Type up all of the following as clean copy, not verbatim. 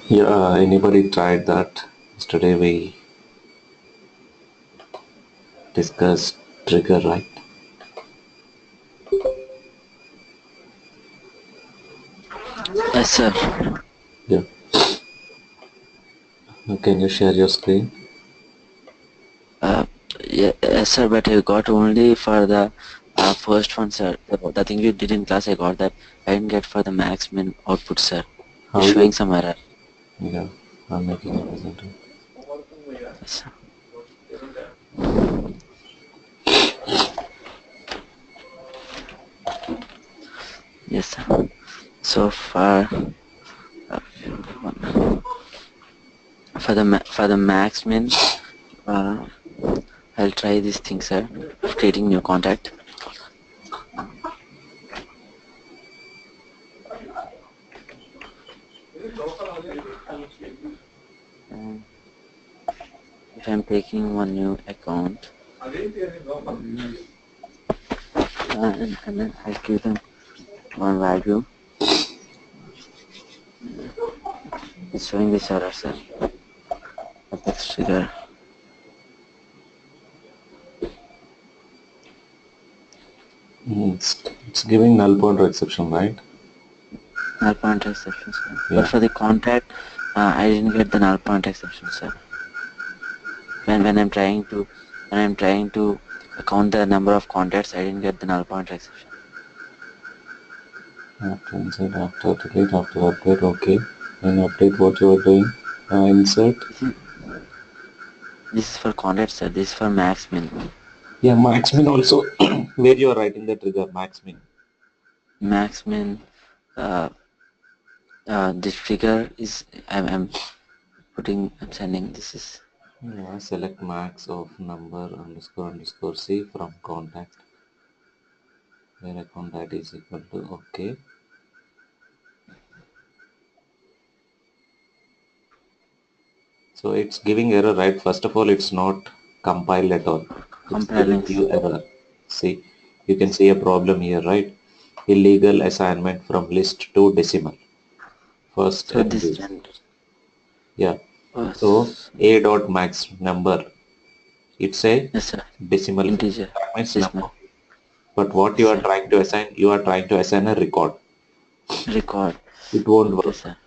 Yeah, anybody tried that? Yesterday we discussed trigger, right? Yes, sir. Yeah. Can you share your screen? Uh, yes, sir. But I got only for the first one, sir. The thing you did in class, I got that. I didn't get for the max min output, sir. It's How showing you? some error. Yeah, I'm making a presenter. Yes, sir. Yes, sir. So uh, for the max min, uh, I'll try this thing, sir. Of creating new contact. And if I'm taking one new account, mm, and then I'll give them one value. It's showing this error, sir. Apex trigger. It's giving null pointer exception, right? Null pointer exception, sir. But Yeah. for the contact, I didn't get the null pointer exception, sir. When I'm trying to count the number of contacts, I didn't get the null pointer exception. After insert, after delete, after update, okay. And update what you are doing. Insert. This is for contact, sir. This is for max min. Yeah, max min also. Where you are writing the trigger, max min. Max min. Uh, this figure is I'm sending. This is Yeah, select max of number underscore underscore c from contact. Where a contact is equal to okay. So it's giving error, right? First of all, it's not compiled at all. It's giving compiling. you error. See, you can see a problem here, right? Illegal assignment from list to decimal. First So error this is, gen. yeah. So Was a dot max number, it's a yes, sir. decimal figure. Integer. That means Decimal. number. But what Yes, you are sir. trying to assign, you are trying to assign a record. Record. It won't Okay, work. sir.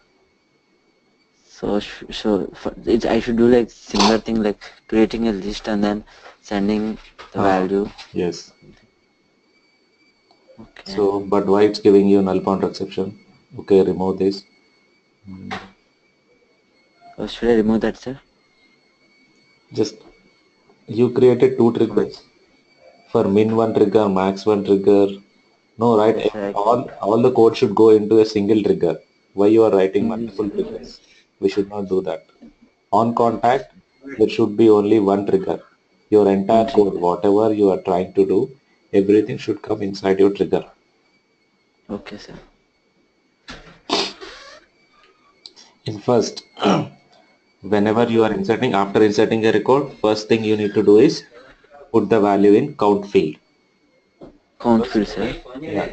I should do like similar thing like creating a list and then sending the value. Yes. Okay. So, but why it's giving you null pointer exception? Okay, remove this. Should I remove that, sir? Just you created two triggers for min one trigger, max one trigger. No, right? Yes, sir. All the code should go into a single trigger. Why you are writing Single multiple trigger. triggers? We should not do that. On contact, there should be only one trigger. Your One entire code, trigger. whatever you are trying to do, everything should come inside your trigger. Okay, sir. In first, whenever you are inserting, after inserting a record, first thing you need to do is put the value in count field. Count field, sir. Yeah.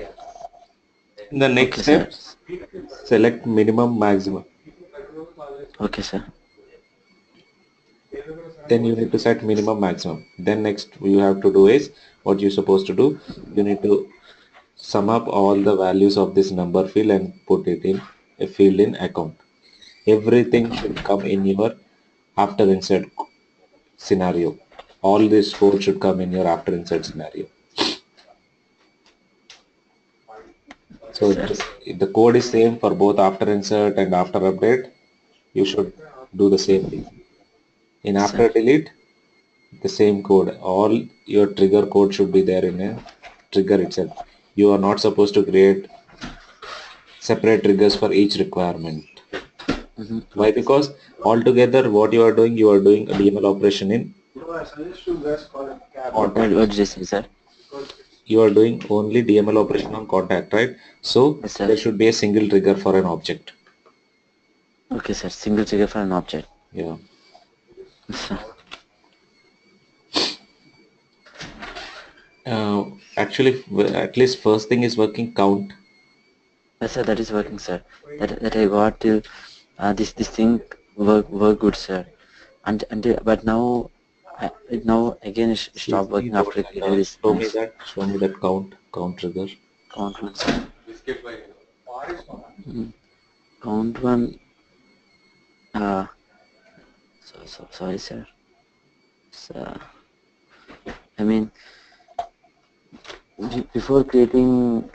In the next Okay, sir. step, select minimum maximum. Okay, sir. Then you need to set minimum maximum. Then next you have to do is what you're supposed to do. You need to sum up all the values of this number field and put it in a field in account. Everything should come in your after insert scenario. All this code should come in your after insert scenario. Yes, So sir. if the code is same for both after insert and after update, you should do the same thing. In Yes, sir. after delete, the same code. All your trigger code should be there in a trigger itself. You are not supposed to create separate triggers for each requirement. Why? Because altogether what you are doing a DML operation in contact. What did you say, sir? You are doing only DML operation on contact, right? So Yes, sir. there should be a single trigger for an object. Okay, sir. Single trigger for an object. Yeah. Yes, sir. Actually, at least first thing is working count. Yes, sir. That is working, sir. That I got till this thing work good, sir. And but now it now again See, stop working don't after creating this max show me that count trigger. count one, sir. Count one. Uh, sorry, sir. So, I mean, before creating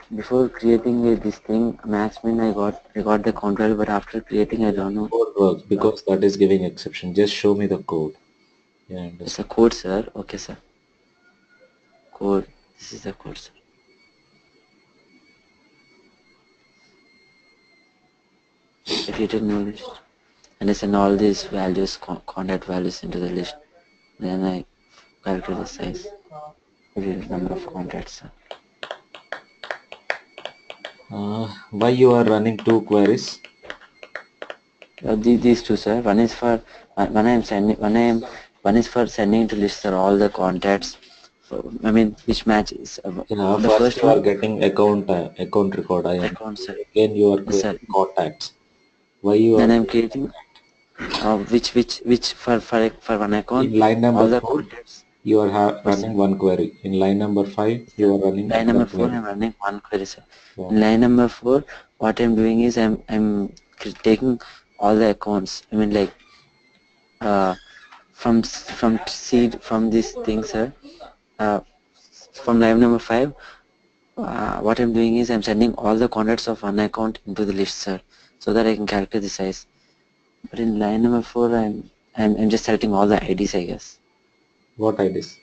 this thing max min, I got the count value, but after creating I don't know. Code works Uh, because that is giving exception. Just show me the code. Yeah, I it's a understand. code, sir. Okay, sir. Code. This is the code, sir. I created new list and I send all these values, contact values into the list. Then I calculate the size, the number of contacts, sir. Why you are running two queries? These two, sir. One is for when I am sending one is for sending to list, sir, all the contacts. I mean, which matches. Yeah, The first first you are one, getting account record. I account, understand. sir. Again, you are Yes, sir. creating contacts. Why you Then are I'm creating which for one account, in line all number the four? contacts. You are What, sir? running one query. In line number five, Yes, you sir. are running Line another number four, query. I'm running one query, sir. Yeah. In line number four, what I'm doing is I'm taking all the accounts. I mean, like uh, from seed from this thing, sir. Uh, from line number five, what I'm doing is I'm sending all the contacts of one account into the list, sir, so that I can calculate the size. But in line number four, I'm just selecting all the IDs, I guess. What IDs?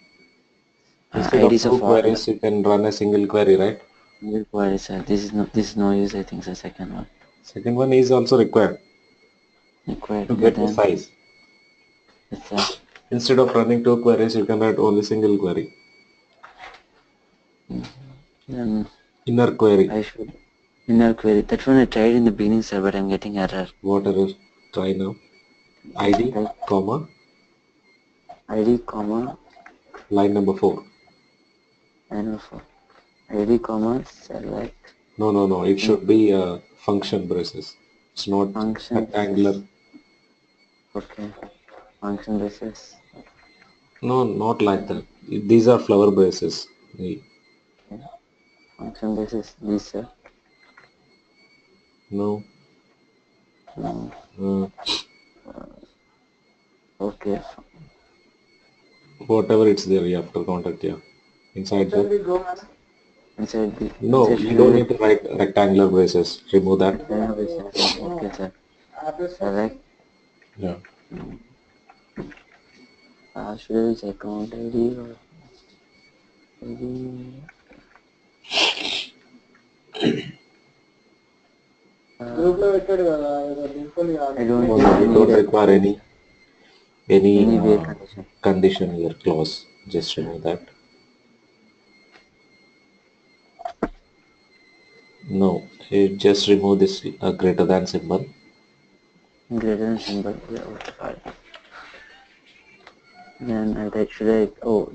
Instead of IDs two of all the queries, you can run a single query, right? single queries, sir. This is no use, I think, the second one. Second one is also required Required, to but get the then size. it's Instead of running two queries, you can write only single query. then Inner query. I should inner query. That one I tried in the beginning, sir, but I'm getting error. What error? Try now. ID, Like comma, ID comma line number four. and for ID comma select No, no, no. It should be function braces. It's not function rectangular. basis. Okay, function basis. No, not like Okay, that. These are flower braces. function basis. This, sir. No. No. Uh, Okay. whatever it's there, you have to contact, yeah. Inside that. Inside the No, inside you don't field need to write rectangular braces. Remove that. rectangle basis. Okay, sir. Select. Yeah. Should I use account ID or ID? I don't No, no, you need don't account require ID. any Any where condition. condition here clause. Just remove that. No, you just remove this greater than symbol. Greater than symbol. Yeah, okay, fine. Then I type should I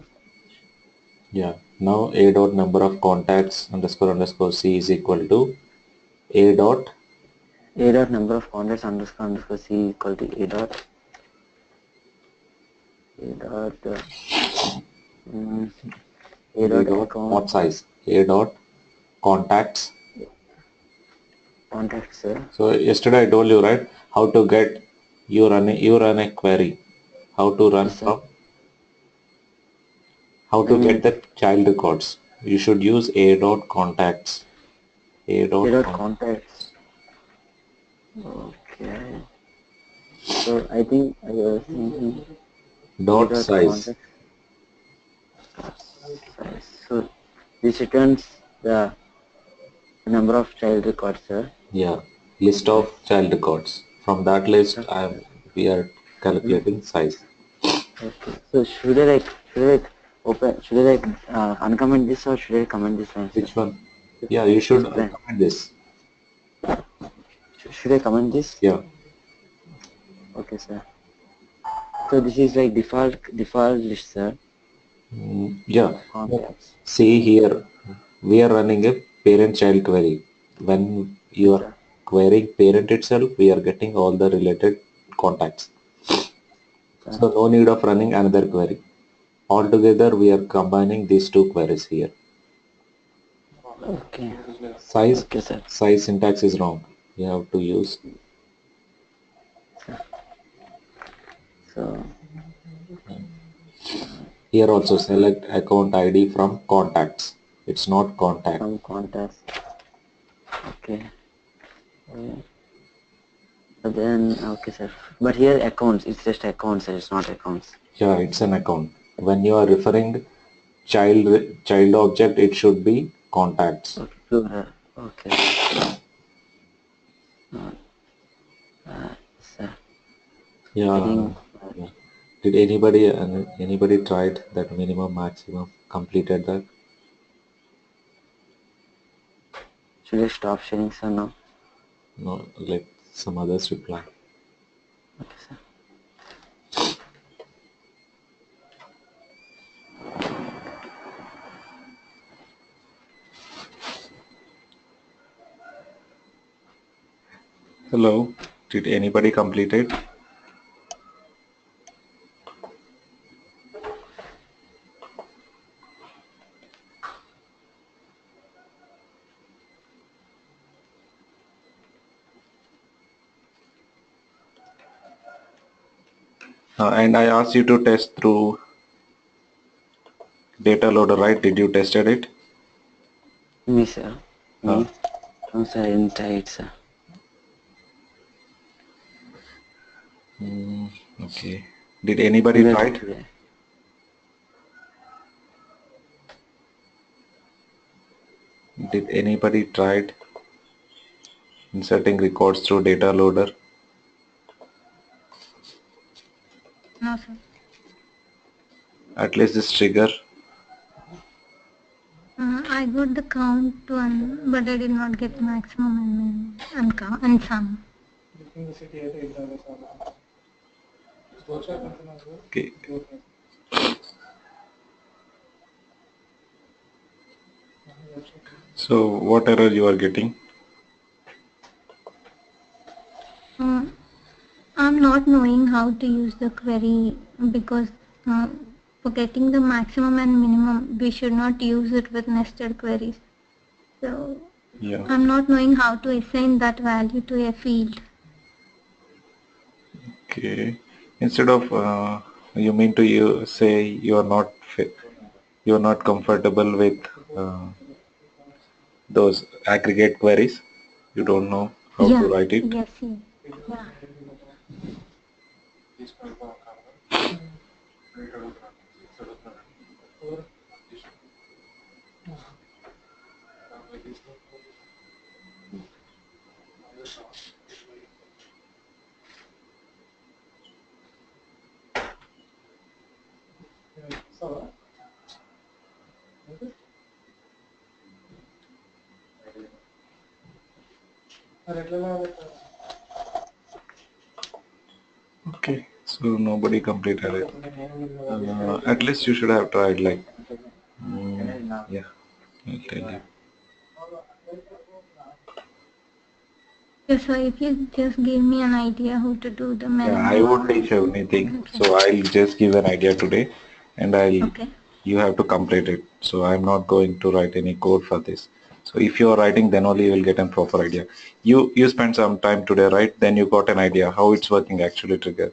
Yeah. Now a dot number of contacts underscore underscore c is equal to a dot. a dot number of contacts underscore c equal to a dot mm, a A dot dot account what size? A dot contacts. contacts, sir. So yesterday I told you, right, how to get you run a query. How to run Yes, sir. from how I to get mean the child records. You should use a dot contacts. A a dot dot contacts. contacts. Okay. So I think I was thinking a Dot dot size. contact size. So this returns the number of child records, sir. Yeah. List Okay. of child records. From that List list of child. we are Hmm? calculating size. Okay. So should I like should I like uncomment this or should I comment this one, sir? Which one? Yeah, you This should brand. comment this. Should I comment this? Yeah. Okay, sir. So this is like default list, sir, Yeah. of But contacts. see here, we are running a parent-child query. When you Yes, are sir. querying parent itself, we are getting all the related contacts. So no need of running another query. Altogether, we are combining these two queries here. Okay. Size, Okay, sir. size syntax is wrong. You have to use. So Here also select account ID from contacts. It's not contact. from contacts. Okay. Okay. So then, okay, sir. But here accounts, it's just accounts, sir. It's not accounts. Yeah, it's an account. When you are referring child object, it should be contacts. Okay, sure. Okay, sir. Uh, sir, I Yeah. think Yeah. Did anybody tried that minimum maximum completed that? should I stop sharing, sir, now? No, let some others reply. Okay, sir. Hello. Did anybody complete it? And I asked you to test through data loader, right? Did you tested it? Me, sir. Uh, Me? No, sir, I didn't try it, sir. mm, okay. Did anybody Maybe I'll try do it? today. Did anybody tried inserting records through data loader? No, sir. At least this trigger. I got the count one, but I did not get maximum and minimum and sum. Okay. So what error you are getting? Uh, I'm not knowing how to use the query because for getting the maximum and minimum, we should not use it with nested queries. So Yeah. I'm not knowing how to assign that value to a field. Okay. Instead of you mean to you say you are not comfortable with uh, those aggregate queries. You don't know how to Yeah, write it. yes, yes. Yeah. Okay. So nobody completed it. At least you should have tried like yeah. I'll tell you. Yes, so if you just give me an idea how to do the Yeah, I minimum or won't teach you maximum, anything. okay. So I'll just give an idea today and Okay. you have to complete it. So I'm not going to write any code for this. So if you are writing, then only you will get a proper idea. You spent some time today, right? Then you got an idea how it's working actually trigger.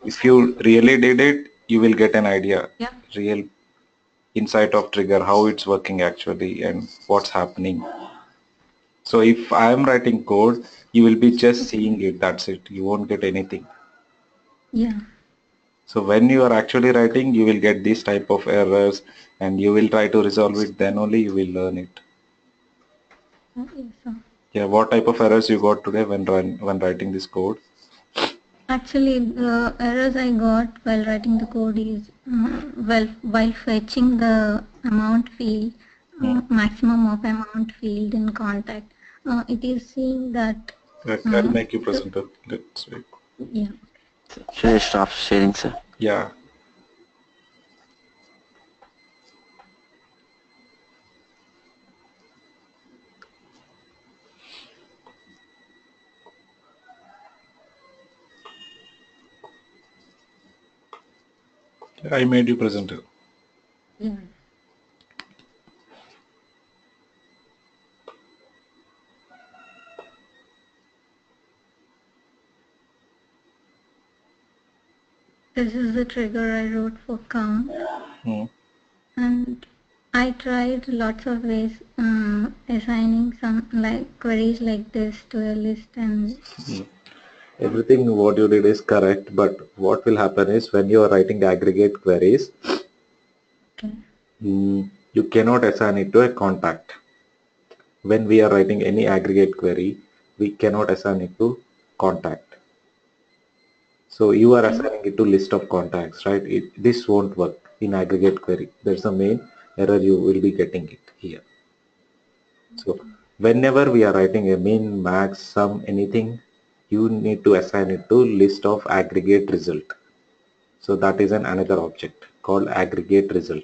If you really did it, you will get an idea, Yeah. real insight of trigger, how it's working actually and what's happening. So if I'm writing code, you will be just Okay. seeing it. That's it. You won't get anything. Yeah. So when you are actually writing, you will get these type of errors and you will try to resolve it. Then only you will learn it. Yes, sir. Yeah. What type of errors you got today when writing this code? Actually, the errors I got while writing the code is while fetching the amount field, Hmm. maximum of amount field in contact, it is saying that. I'll make you So presenter. Let's wait. yeah. Should I stop sharing, sir? Yeah. I made you presenter. Yeah. This is the trigger I wrote for count. And I tried lots of ways assigning some like queries like this to a list and Everything what you did is correct, but what will happen is when you are writing aggregate queries, okay. You cannot assign it to a contact. When we are writing any aggregate query, we cannot assign it to contact. So you are assigning it to list of contacts, right? This won't work in aggregate query. That's the main error you will be getting it here. So whenever we are writing a min, max, sum, anything, you need to assign it to list of aggregate result. So that is another object called aggregate result.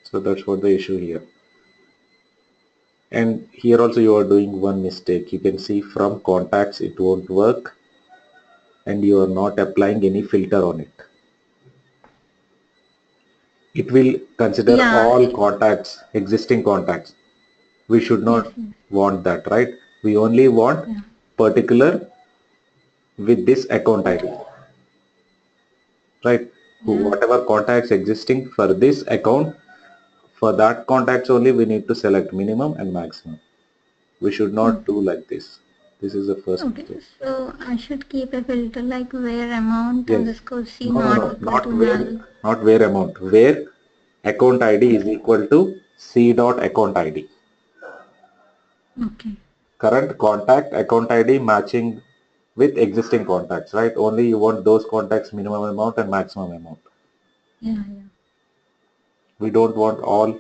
So that's what the issue here. And here also you are doing one mistake. You can see from contacts it won't work and you are not applying any filter on it. It will consider all contacts, existing contacts. We should not want that, right? We only want particular with this account ID, right? Whatever contacts existing for this account, for that contacts only we need to select minimum and maximum. We should not do like this. This is the first mistake. So I should keep a filter like where amount Yes. underscore C No, not equal to null. not where amount. Where account ID is equal to C dot account ID. Okay. Current contact account ID matching with existing contacts, right? Only you want those contacts minimum amount and maximum amount. Yeah. We don't want all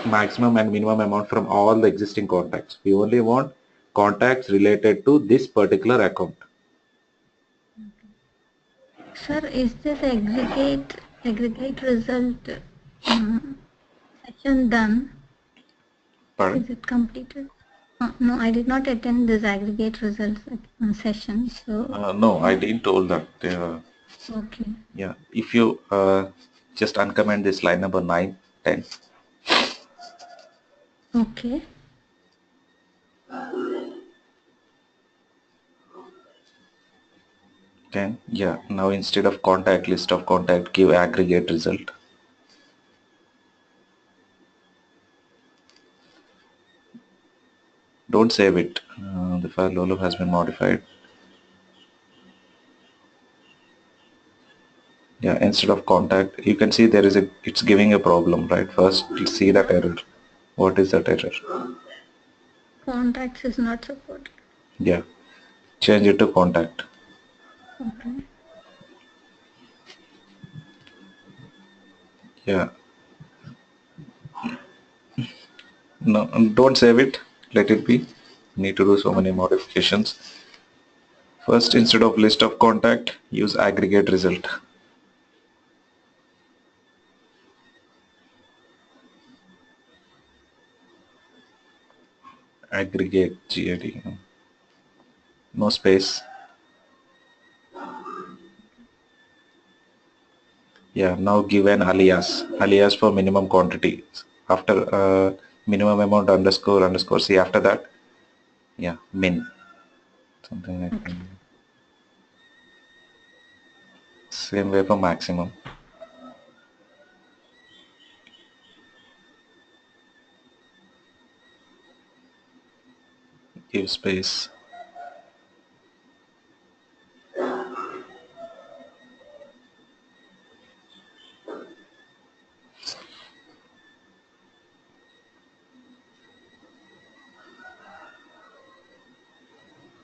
maximum and minimum amount from all the existing contacts. We only want contacts related to this particular account. Sir, is this aggregate result session done? Pardon? Is it completed? No, I did not attend this aggregate results session. So No, I didn't told that. okay. Yeah, if you just uncomment this line number 9, 10. Okay. Then yeah, now instead of contact, list of contact, give aggregate result. Don't save it. The file Lolo has been modified. Yeah, instead of contact, you can see there is it's giving a problem, right? First, you see that error. What is that error? Contacts is not supported. Yeah, change it to contact. Okay. Yeah. No, don't save it. Let it be. Need to do so many modifications. First, instead of list of contact, use aggregate result. Aggregate GAD. No space. Yeah, now give an alias for minimum quantity. After minimum amount underscore underscore C, after that, yeah, min. Something like that. Same way for maximum. Give space.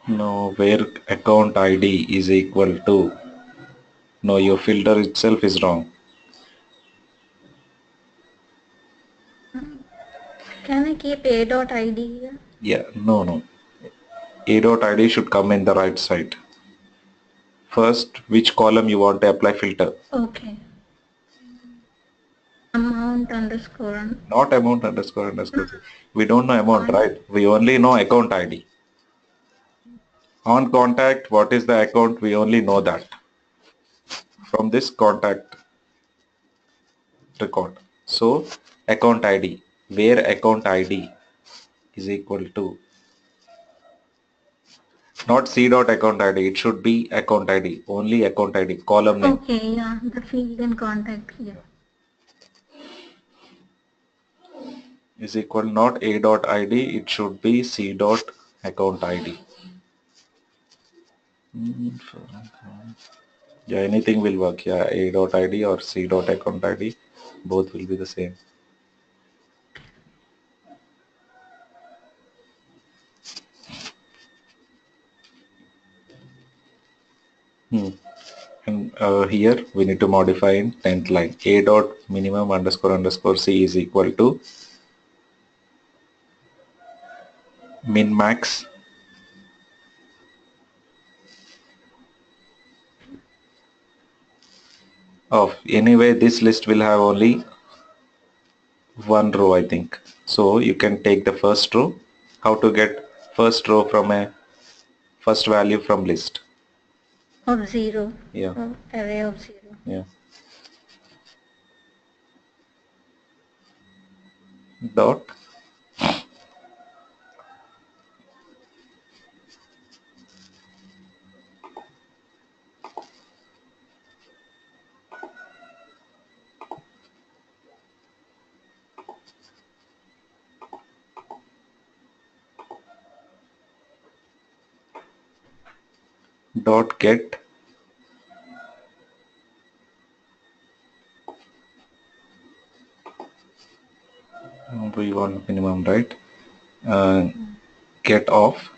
No, where account ID is equal to. No, your filter itself is wrong. Can I keep a dot ID here? Yeah, no. A dot ID should come in the right side. First, which column you want to apply filter? Okay. Amount underscore. Not amount underscore underscore. We don't know amount, right? We only know account ID. On contact, what is the account? We only know that. from this contact record. So account ID, where account ID is equal to, not C dot account ID, it should be account ID, only account ID, column name. Okay, yeah, the field in contact here. Is equal not A dot ID, it should be C dot account ID. Yeah, anything will work. Yeah, A dot ID or C dot account ID, both will be the same. And here we need to modify in 10th line. A dot minimum underscore underscore C is equal to min max of, anyway this list will have only one row I think. So you can take the first row. How to get first row from a first value from list? Of 0. Yeah. Array of 0. Yeah. Dot dot get we want minimum, right? Get off,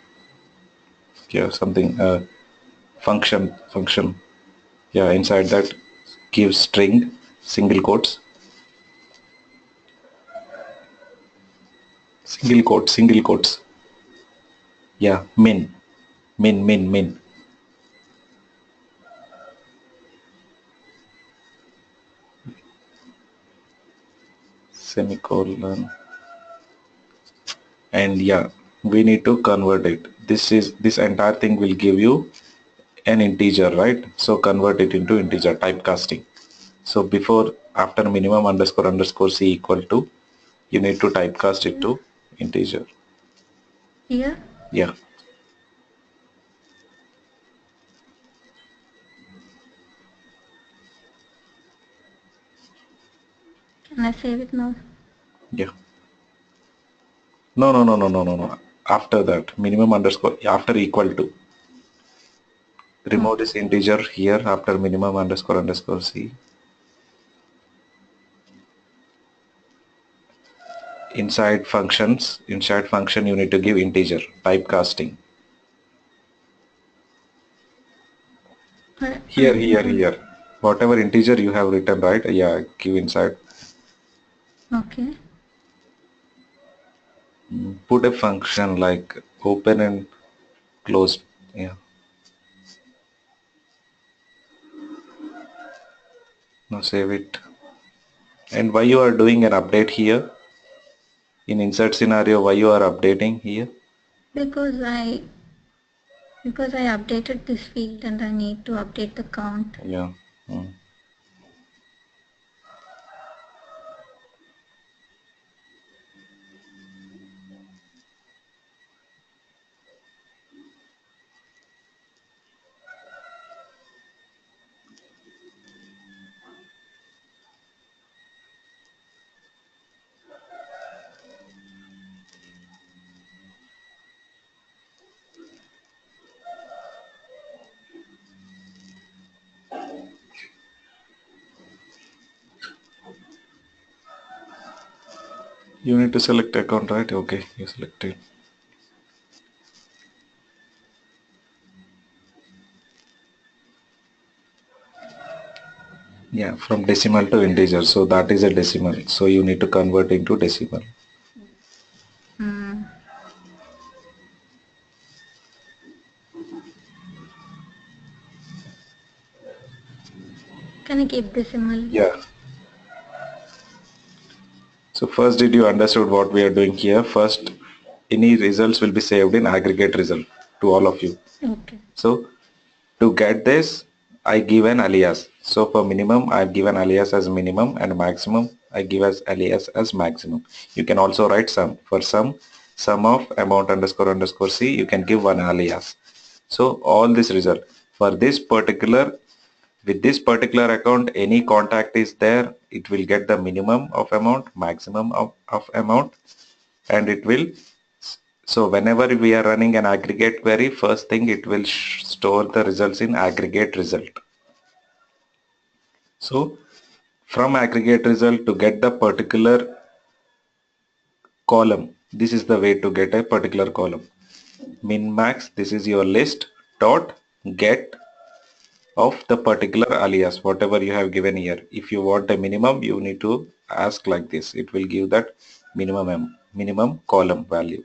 yeah, something function, yeah, inside that give string single quotes, single quotes, yeah, min semicolon, and yeah, we need to convert it. This entire thing will give you an integer, right? So convert it into integer, typecasting. So before, after minimum underscore underscore C equal to, you need to typecast it to integer. Here? Yeah. Can I save it now? Yeah. No. After that, minimum underscore, after equal to. Remove this integer here after minimum underscore underscore C. Inside function you need to give integer, typecasting. Here. Whatever integer you have written, right? Yeah, give inside. Okay. Put a function like open and close. Yeah. Now save it. And why you are doing an update here? In insert scenario, why you are updating here? Because I updated this field and I need to update the count. Yeah. You need to select account, right? Okay, you select it. Yeah, from decimal to integer. So that is a decimal. So you need to convert into decimal. Can I keep decimal? Yeah. So first, did you understood what we are doing here? First, any results will be saved in aggregate result to all of you. Okay. So to get this, I give an alias. So for minimum, I've given alias as minimum, and maximum, I give as alias as maximum. You can also write sum. For sum of amount underscore underscore C, you can give one alias. So all this result. For this particular, with this particular account, any contact is there, it will get the minimum of amount, maximum of amount, and it will. So whenever we are running an aggregate query, first thing it will store the results in aggregate result. So from aggregate result to get the particular column, this is the way to get a particular column. Min max, this is your list dot get of the particular alias, whatever you have given here. If you want a minimum, you need to ask like this. It will give that minimum column value,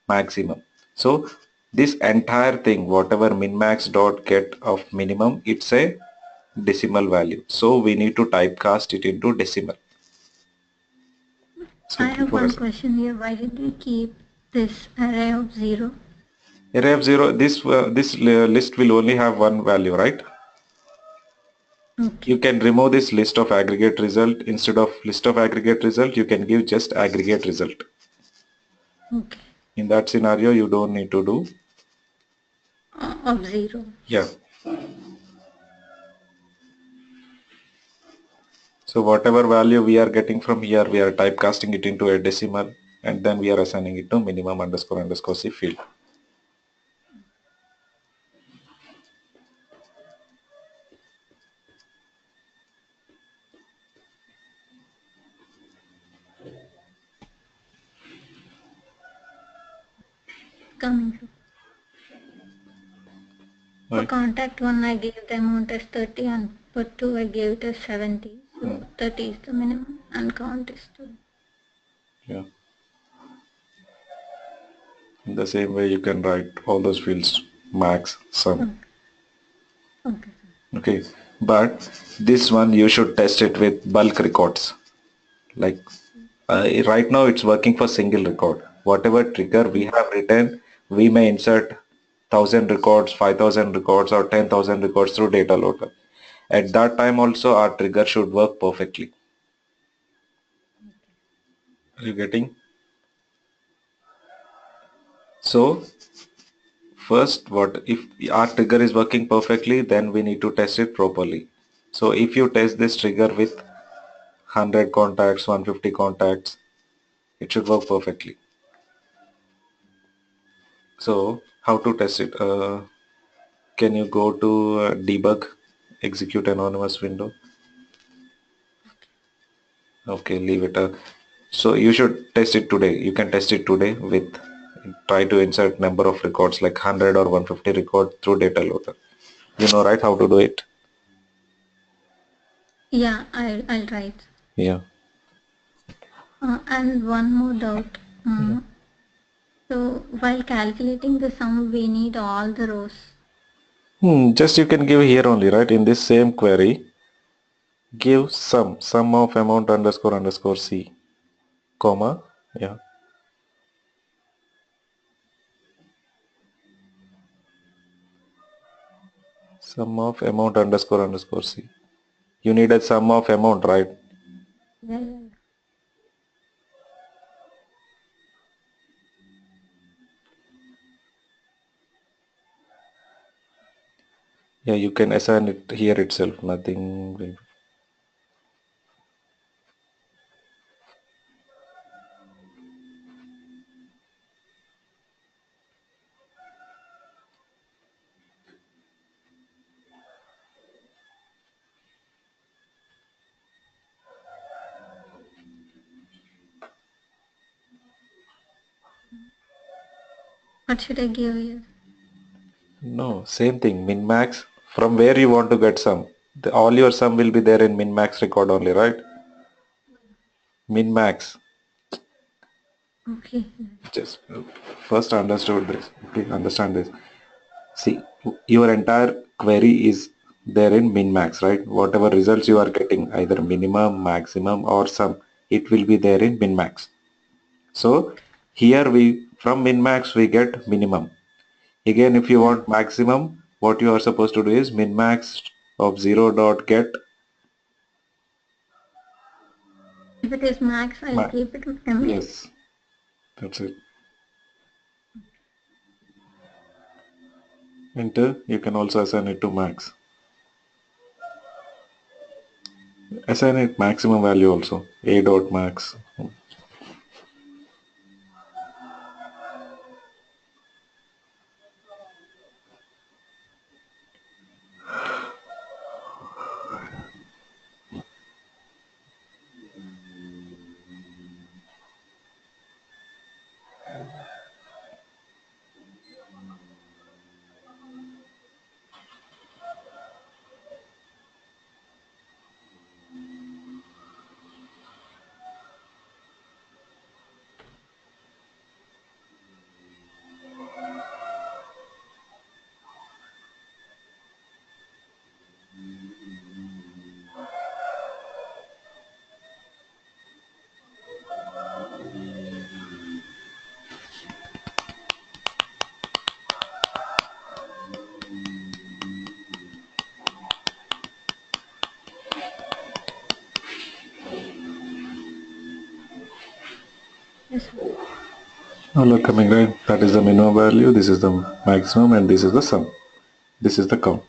maximum. So this entire thing, whatever min max dot get of minimum, it's a decimal value. So we need to typecast it into decimal. So I have one question here. Why did we keep this array of 0? array of 0, this list will only have one value, right? Okay. You can remove this list of aggregate result. Instead of list of aggregate result, you can give just aggregate result. Okay. In that scenario, you don't need to do. Of 0. Yeah. So whatever value we are getting from here, we are typecasting it into a decimal, and then we are assigning it to minimum underscore underscore C field. Coming through. For Right. contact 1, I gave the amount as 30, and for 2, I gave it as 70. So 30 is the minimum, and count is 2. Yeah. In the same way, you can write all those fields, max, sum. Okay. Okay. Okay. But this one, you should test it with bulk records. Like right now, it's working for single record. Whatever trigger we have written, we may insert 1,000 records, 5,000 records, or 10,000 records through data loader. At that time also, our trigger should work perfectly. Are you getting? So first, what if our trigger is working perfectly, then we need to test it properly. So if you test this trigger with 100 contacts, 150 contacts, it should work perfectly. So how to test it? Can you go to debug, execute anonymous window? Okay, leave it. So you should test it today. You can test it today with try to insert number of records like 100 or 150 record through data loader. You know, right, how to do it? Yeah, I'll try it. Yeah. And one more doubt. So while calculating the sum, we need all the rows. Just you can give here only, right? In this same query, give sum of amount underscore underscore C, comma, yeah. Sum of amount underscore underscore C. You need a sum of amount, right? Yeah. Yeah, you can assign it here itself, nothing. What should I give here? No, same thing, min max. From where you want to get sum. All your sum will be there in min max record only, right? Min max. Okay. Just first understood this. Okay, understand this. See, your entire query is there in min max, right? Whatever results you are getting, either minimum, maximum, or sum, it will be there in min max. So here we from min max we get minimum. Again, if you want maximum, what you are supposed to do is min max of 0 dot get If it is max, I'll max. keep it MA. Yes, that's it. Enter. You can also assign it to max. Assign it maximum value also. A dot max. Yes, sir. All are coming right. That is the minimum value. This is the maximum, and this is the sum. This is the count.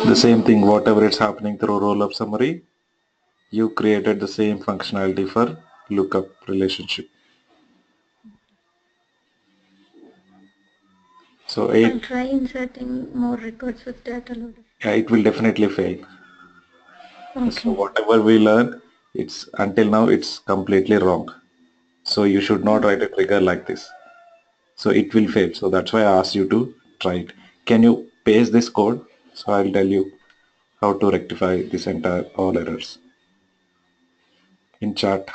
The same thing, whatever it's happening through roll-up summary, you created the same functionality for lookup relationship. So I'll 8, try inserting more records with data loader. yeah, it will definitely fail. So Okay. whatever we learn, it's until now it's completely wrong. So you should not write a trigger like this. So it will fail. So that's why I asked you to try it. Can you paste this code? So I'll tell you how to rectify this entire all errors in chat.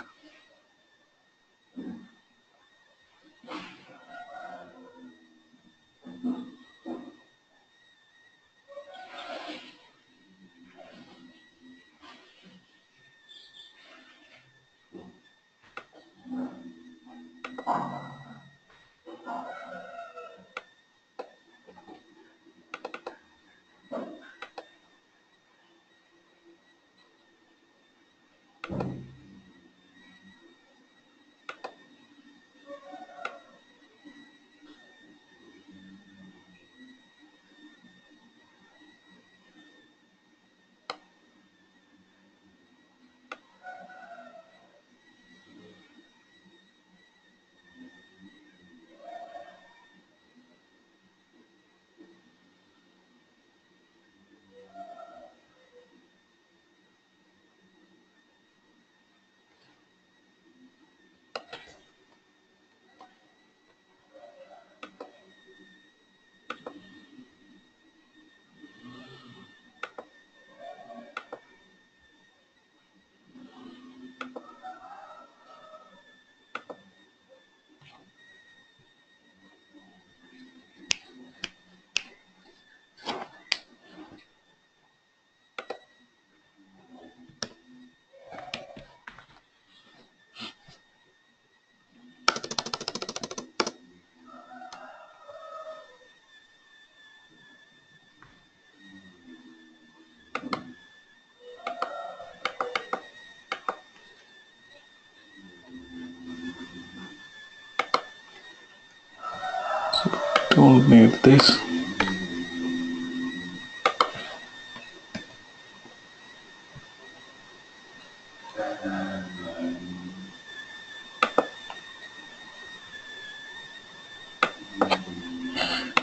Don't need this.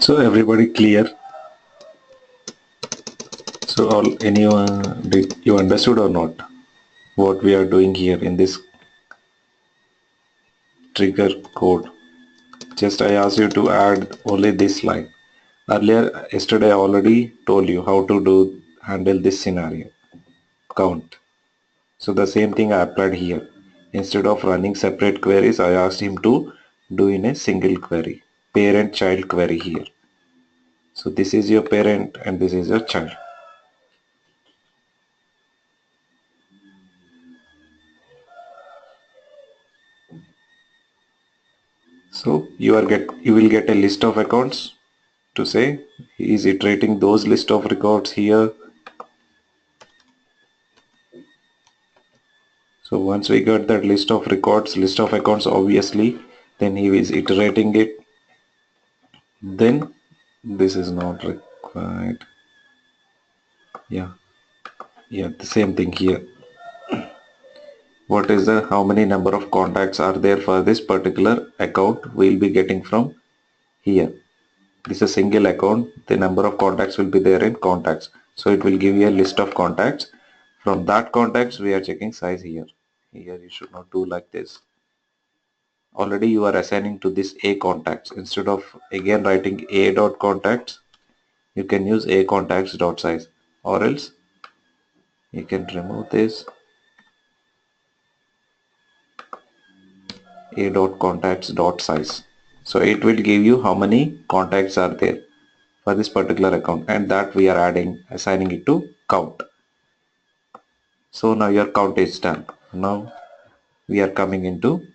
So everybody clear? So all anyone did you understood or not what we are doing here in this trigger code? Just I asked you to add only this line. Earlier yesterday I already told you how to do handle this scenario count. So the same thing I applied here. Instead of running separate queries, I asked him to do in a single query. Parent child query here. So this is your parent and this is your child. So you will get a list of accounts to say he is iterating those list of records here. So once we got that list of records, list of accounts obviously, then he is iterating it. Then this is not required. Yeah, the same thing here. What is the how many number of contacts are there for this particular account we'll be getting from here. This is a single account. The number of contacts will be there in contacts. So it will give you a list of contacts. From that contacts we are checking size here. Here you should not do like this. Already you are assigning to this a contacts. Instead of again writing a dot contacts, you can use a contacts dot size, or else you can remove this a dot contacts dot size. So it will give you how many contacts are there for this particular account, and that we are assigning it to count. So now your count is done. Now we are coming into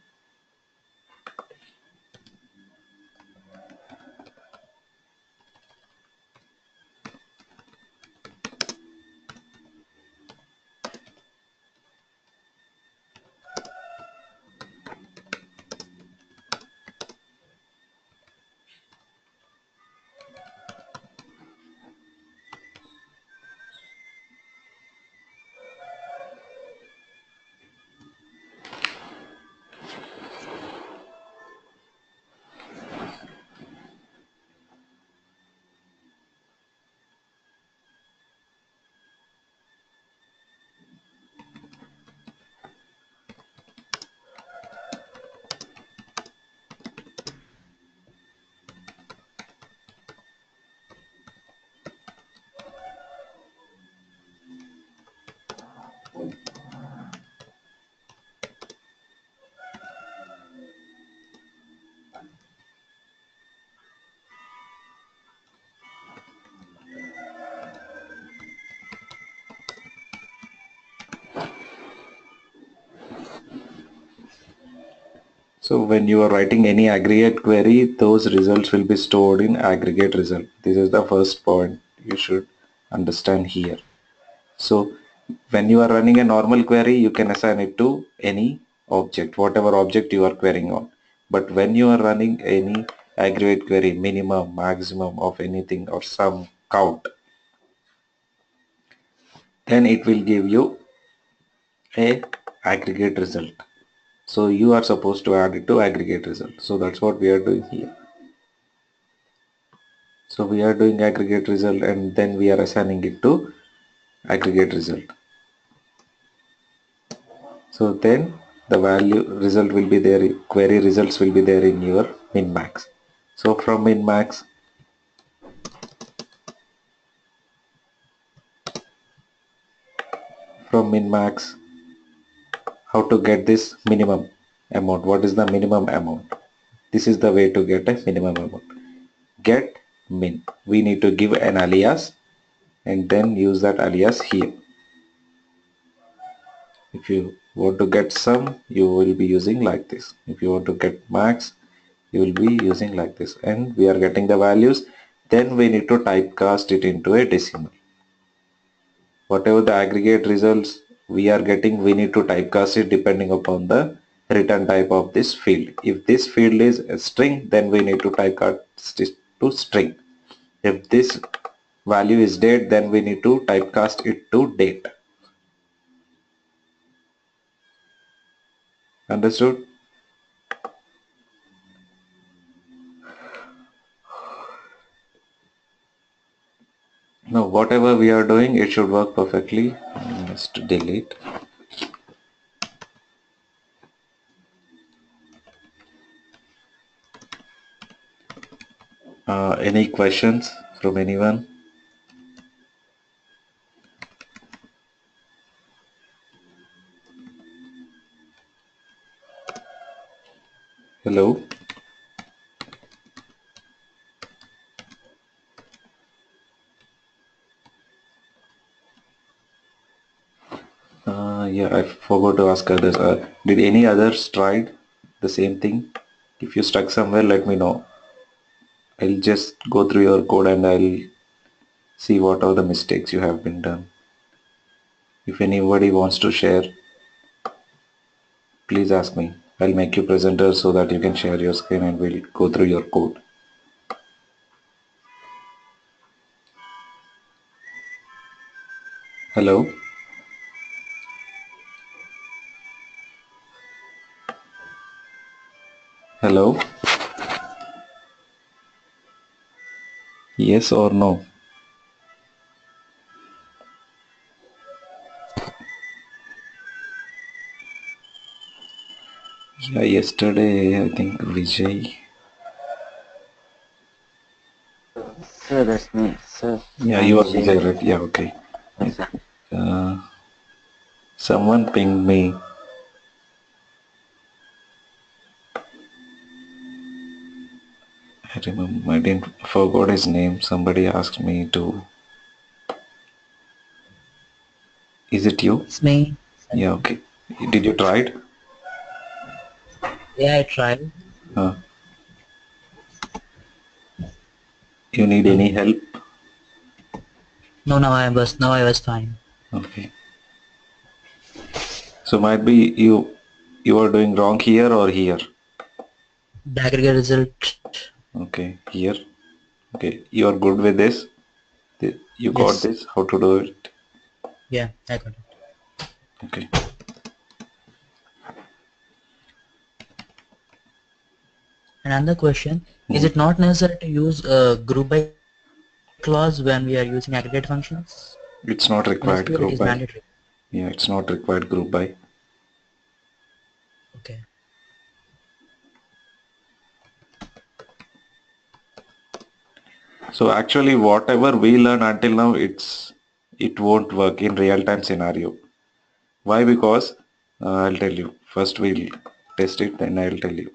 so when you are writing any aggregate query, those results will be stored in aggregate result. This is the first point you should understand here. So when you are running a normal query, you can assign it to any object, whatever object you are querying on. But when you are running any aggregate query, minimum, maximum of anything or some count, then it will give you a aggregate result. So you are supposed to add it to aggregate result. So that's what we are doing here. So we are doing aggregate result and then we are assigning it to aggregate result. So then the value result will be there, query results will be there in your min max. So from min max, how to get this minimum amount? What is the minimum amount? This is the way to get a minimum amount. Get min. We need to give an alias and then use that alias here. If you want to get sum, you will be using like this. If you want to get max, you will be using like this, and we are getting the values. Then we need to typecast it into a decimal. Whatever the aggregate results we are getting, we need to typecast it depending upon the return type of this field. If this field is a string, then we need to typecast it to string. If this value is date, then we need to typecast it to date. Understood? Now whatever we are doing, it should work perfectly. Just delete. Any questions from anyone? Hello? Yeah, I forgot to ask others. Did any others tried the same thing? If you stuck somewhere, let me know. I'll just go through your code and I'll see what are the mistakes you have been done. If anybody wants to share, please ask me. I'll make you presenter so that you can share your screen and we'll go through your code. Hello? Hello? Yes or no? Yeah, yesterday I think Vijay. Sir, that's me. Sir, Yeah, I'm you are Vijay. Vijay, right? Yeah, okay. Yes, sir. Uh, someone pinged me. I remember, I didn't forgot his name. Somebody asked me to. Is it you? It's me. Yeah, okay. Did you try it? Yeah, I tried. Uh, you need No, any help? no, now I was fine. Okay. So might be you are doing wrong here or here. The aggregate result, Okay, here. Okay, you are good with this. You got yes, this. How to do it? yeah, I got it. Okay. And another question, is Hmm. it not necessary to use a group by clause when we are using aggregate functions? It's not In SQL, it required is group by. mandatory. Yeah, it's not required group by. Okay. So actually, whatever we learn until now, it won't work in real time scenario. Why? Because I'll tell you. First, we'll test it, then I'll tell you.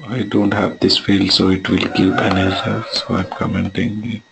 I don't have this field, so it will give an error, so I'm commenting it.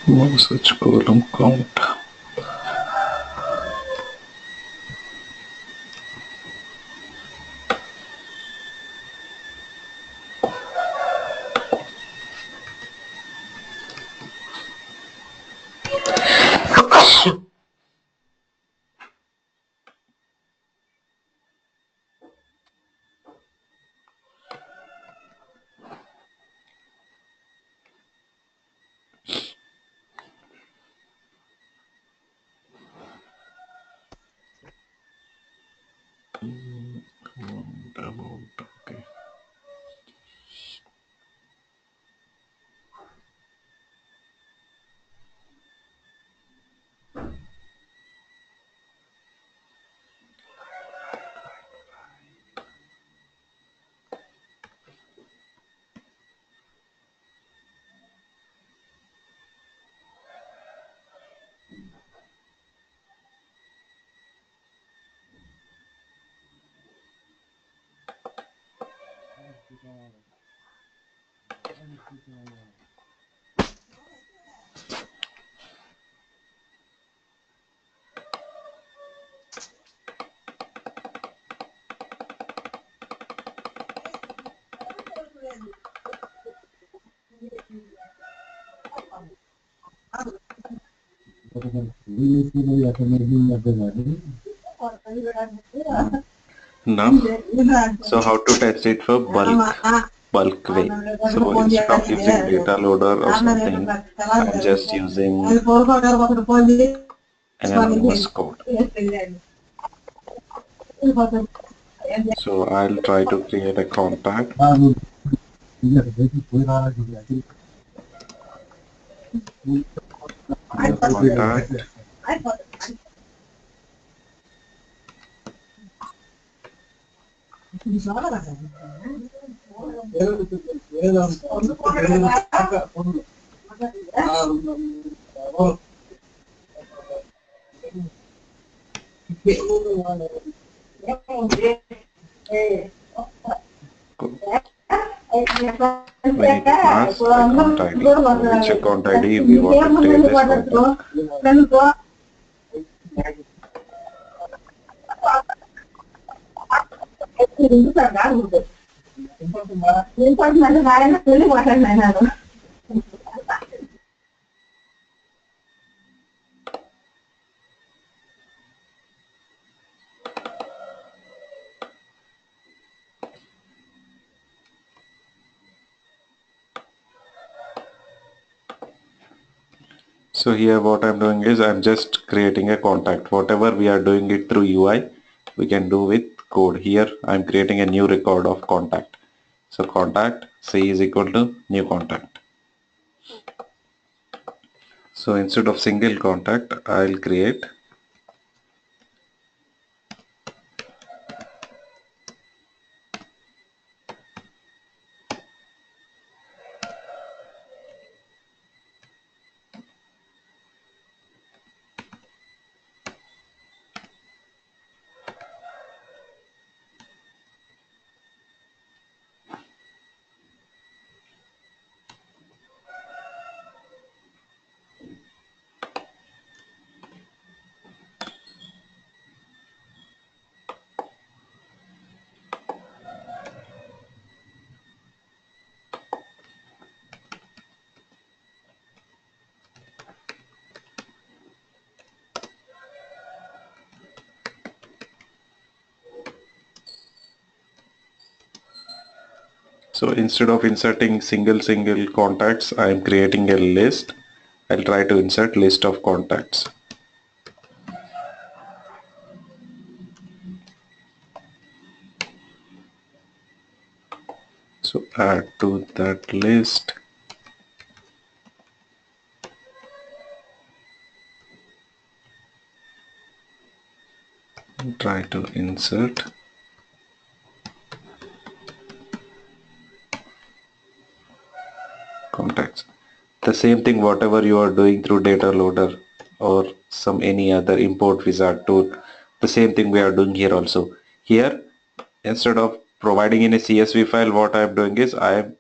No such column count. Amount, okay. Now, so how to test it for bulk way? So instead of using data loader or something, I'm just using anonymous code. So I'll try to create a contact. New contact. We need to pass account ID. For which account ID we want to create this contact. So here what I'm doing is I'm just creating a contact. Whatever we are doing it through UI, we can do with code. Here I'm creating a new record of contact. So contact C is equal to new contact. So instead of single contact, I'll create So instead of inserting single contacts, I am creating a list. I'll try to insert list of contacts. So add to that list. Try to insert contacts. The same thing whatever you are doing through data loader or some any other import wizard tool, the same thing we are doing here also. Here, instead of providing in a CSV file, what I am doing is I am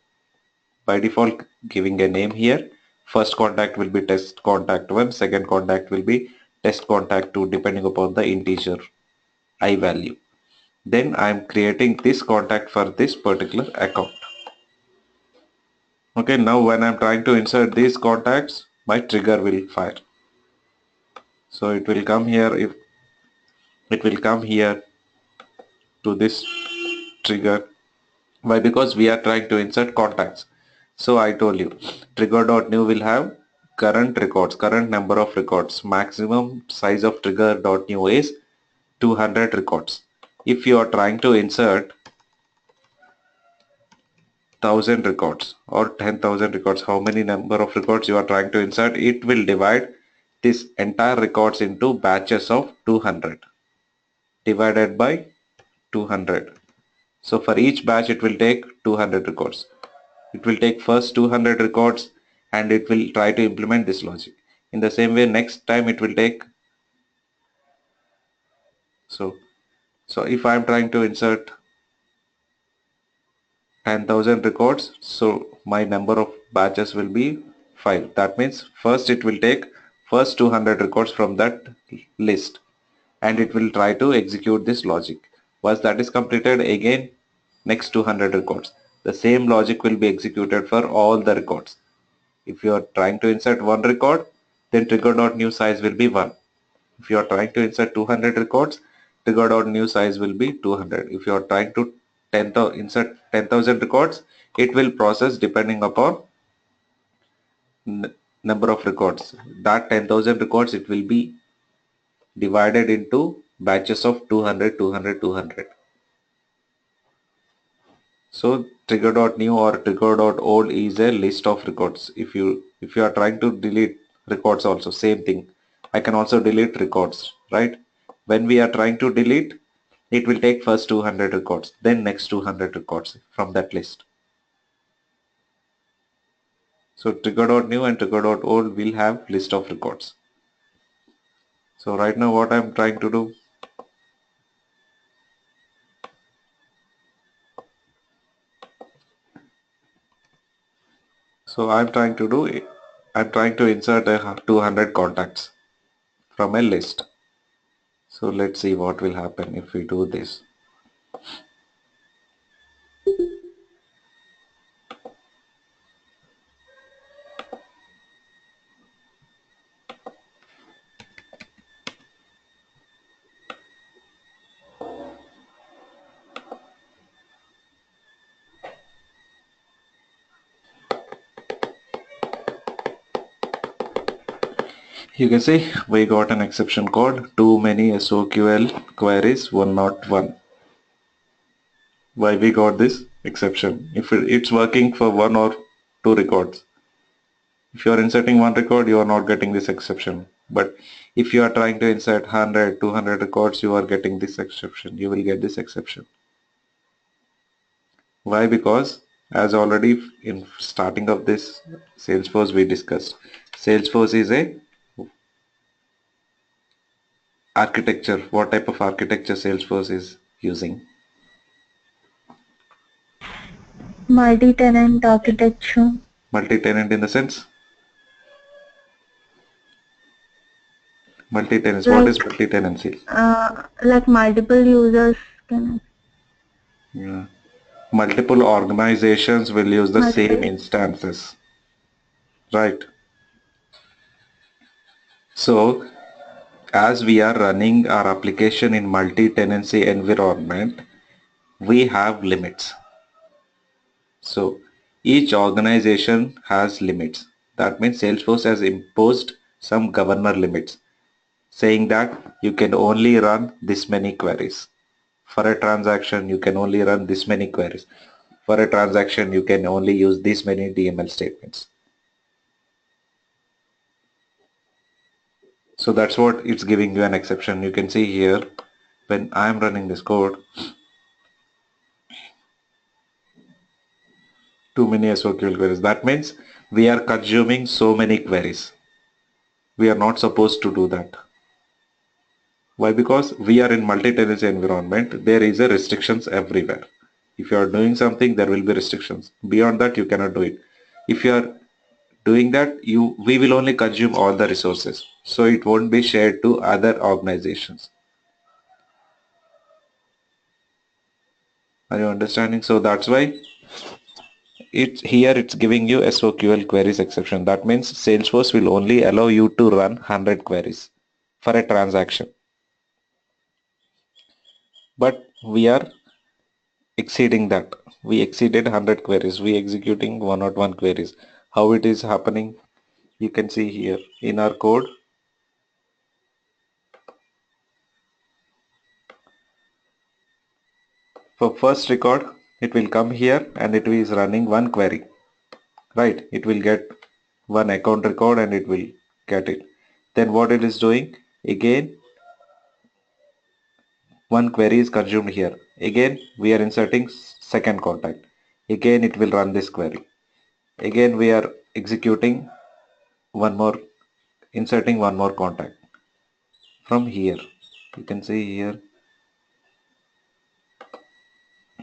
by default giving a name here. First contact will be test contact 1, second contact will be test contact 2 depending upon the integer I value. Then I am creating this contact for this particular account. Okay, now when I'm trying to insert these contacts, my trigger will fire. So it will come here, if it will come here to this trigger. Why? Because we are trying to insert contacts. So I told you trigger.new will have current records, current number of records. Maximum size of trigger.new is 200 records. If you are trying to insert 1000 records or 10,000 records, how many number of records you are trying to insert, it will divide this entire records into batches of 200 divided by 200. So for each batch it will take 200 records. It will take first 200 records and it will try to implement this logic. In the same way, next time it will take, so if I am trying to insert 10,000 records, so my number of batches will be 5. That means first it will take first 200 records from that list and it will try to execute this logic. Once that is completed, again next 200 records. The same logic will be executed for all the records. If you are trying to insert one record, then trigger.new size will be 1. If you are trying to insert 200 records, trigger.new size will be 200. If you are trying to insert 10,000 records, it will process depending upon number of records. That 10,000 records, it will be divided into batches of 200, 200, 200. So trigger.new or trigger.old is a list of records. If you are trying to delete records also, same thing. I can also delete records, right? When we are trying to delete, it will take first 200 records, then next 200 records from that list. So trigger.new and trigger.old will have list of records. So right now what I'm trying to do, I'm trying to insert 200 contacts from a list. So let's see what will happen if we do this. You can see we got an exception code, too many Soql queries 101. Why we got this exception? If it's working for one or two records. If you are inserting one record, you are not getting this exception. But if you are trying to insert 100, 200 records, you are getting this exception. You will get this exception. Why? Because as already in starting of this Salesforce we discussed, Salesforce is a architecture. What type of architecture Salesforce is using? Multi-tenant architecture. Multi-tenant in the sense? Multi-tenancy. What is multi-tenancy? Like multiple users can. Yeah. Multiple organizations will use the same instances. Right. So as we are running our application in multi-tenancy environment, we have limits. So each organization has limits. That means Salesforce has imposed some governor limits saying that you can only run this many queries. For a transaction, you can only run this many queries. For a transaction, you can only use this many DML statements. So that's what it's giving you an exception. You can see here when I'm running this code, too many SOQL queries. That means we are consuming so many queries. We are not supposed to do that. Why? Because we are in multi-tenancy environment. There is a restrictions everywhere. If you are doing something, there will be restrictions. Beyond that, you cannot do it. If you are doing that, we will only consume all the resources. So it won't be shared to other organizations. Are you understanding? So that's why it's giving you SOQL queries exception. That means Salesforce will only allow you to run 100 queries for a transaction. But we are exceeding that. We exceeded 100 queries. We executing 101 queries. How it is happening? You can see here in our code. For first record, it will come here and it is running one query. Right? It will get one account record and it will get it. Then what it is doing? Again, one query is consumed here. Again, we are inserting second contact. Again, it will run this query. Again, we are executing one more, inserting one more contact. From here, you can see here,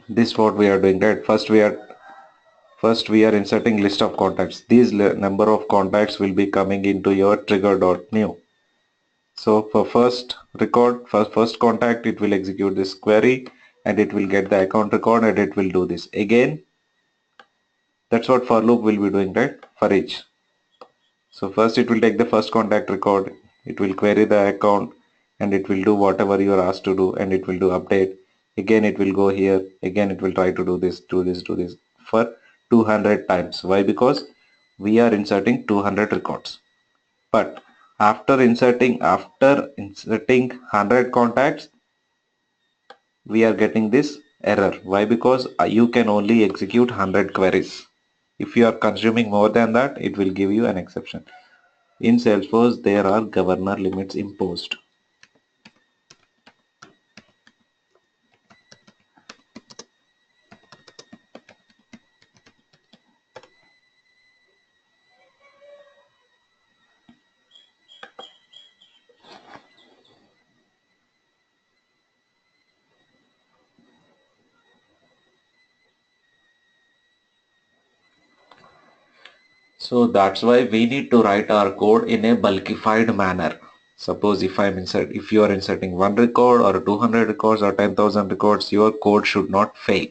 this is what we are doing, right? First we are inserting list of contacts. These number of contacts will be coming into your trigger.new. So for first record, for first contact, it will execute this query and it will get the account record and it will do this. Again, that's what for loop will be doing, right? For each. So first it will take the first contact record, it will query the account and it will do whatever you are asked to do and it will do update. Again it will go here, again it will try to do this, do this, do this for 200 times. Why? Because we are inserting 200 records. But after inserting 100 contacts, we are getting this error. Why? Because you can only execute 100 queries. If you are consuming more than that, it will give you an exception. In Salesforce, there are governor limits imposed. So that's why we need to write our code in a bulkified manner. Suppose if you are inserting one record or 200 records or 10,000 records, your code should not fail.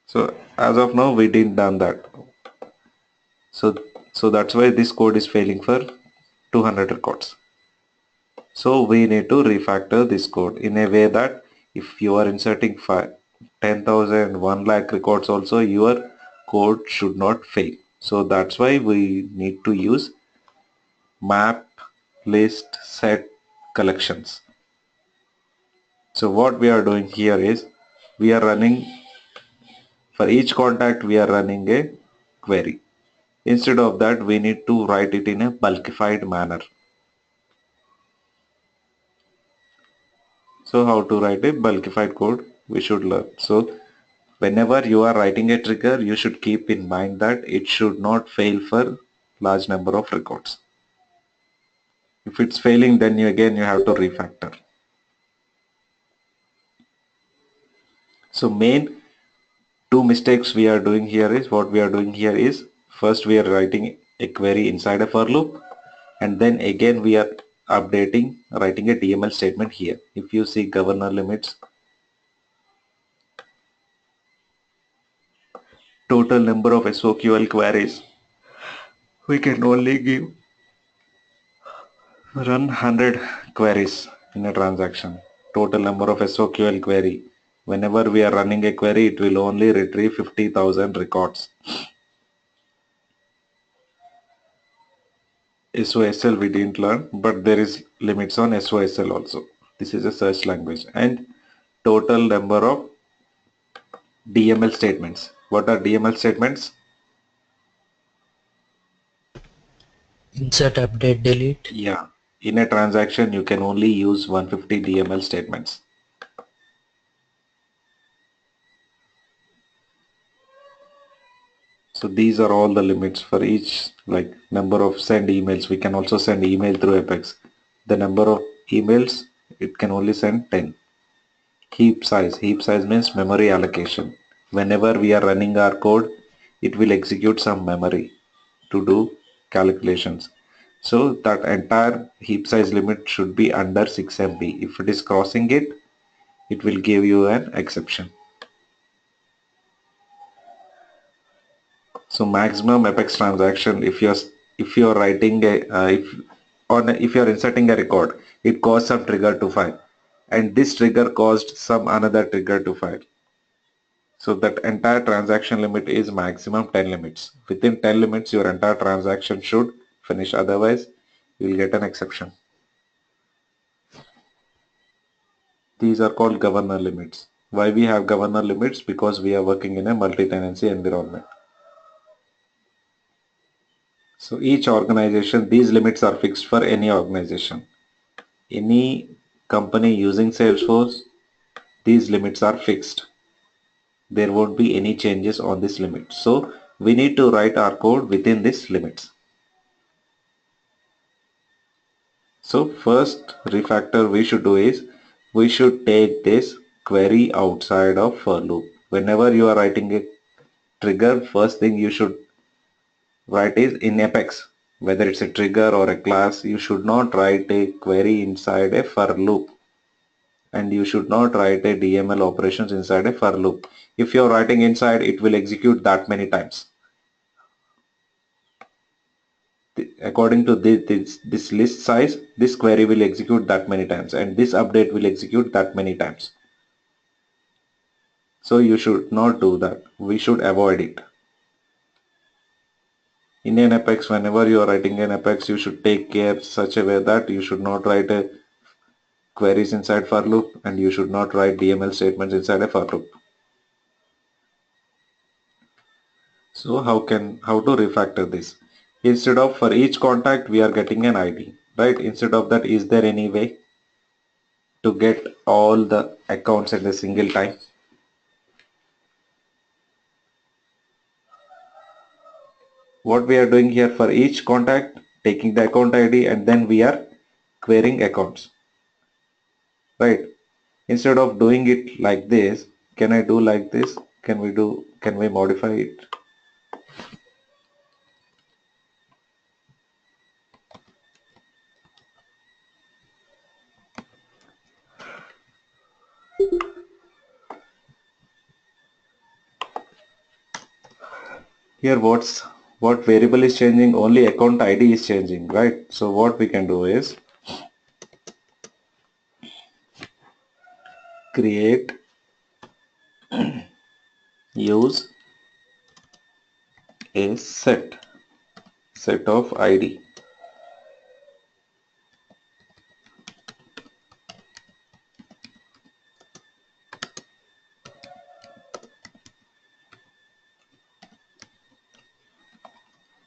So as of now, we didn't done that. So that's why this code is failing for 200 records. So we need to refactor this code in a way that if you are inserting 10,000, 1 lakh records also, your code should not fail. So that's why we need to use map, list, set, collections. So what we are doing here is we are running, for each contact we are running a query. Instead of that, we need to write it in a bulkified manner. So how to write a bulkified code we should learn. So whenever you are writing a trigger, you should keep in mind that it should not fail for large number of records. If it's failing, then you have to refactor. So main two mistakes we are doing here is first we are writing a query inside a for loop and then again we are writing a DML statement here. If you see governor limits, total number of SOQL queries, we can only run 100 queries in a transaction. Total number of SOQL query, Whenever we are running a query, it will only retrieve 50,000 records. SOSL we didn't learn, but there is limits on SOSL also. This is a search language. And total number of DML statements. What are DML statements? Insert, update, delete. Yeah. In a transaction, you can only use 150 DML statements. So these are all the limits for each, like number of send emails. We can also send email through Apex. The number of emails, it can only send 10. Heap size means memory allocation. Whenever we are running our code, it will execute some memory to do calculations. So that entire heap size limit should be under 6 MB. If it is crossing it, it will give you an exception. So maximum Apex transaction, if you're writing a if you're inserting a record, it caused some trigger to file, and this trigger caused some another trigger to file. So that entire transaction limit is maximum 10 limits. Within 10 limits, your entire transaction should finish. Otherwise, you will get an exception. These are called governor limits. Why we have governor limits? Because we are working in a multi-tenancy environment. So each organization, these limits are fixed for any organization. Any company using Salesforce, these limits are fixed. There won't be any changes on this limit. So we need to write our code within these limits. So first refactor we should do is, we should take this query outside of for loop. Whenever you are writing a trigger, first thing you should write is in Apex. Whether it's a trigger or a class, you should not write a query inside a for loop. And you should not write a DML operations inside a for loop. If you're writing inside, it will execute that many times. According to this list size, this query will execute that many times, and this update will execute that many times. So you should not do that. We should avoid it. In an Apex, whenever you are writing an Apex, you should take care such a way that you should not write a queries inside for loop, and you should not write DML statements inside a for loop. So how to refactor this? Instead of for each contact we are getting an ID, right? Instead of that, is there any way to get all the accounts at a single time? What we are doing here, for each contact, taking the account ID, and then we are querying accounts, right? Instead of doing it like this, can I do like this? Can we modify it? Here what variable is changing? Only account ID is changing, right? So what we can do is create use a set of ID.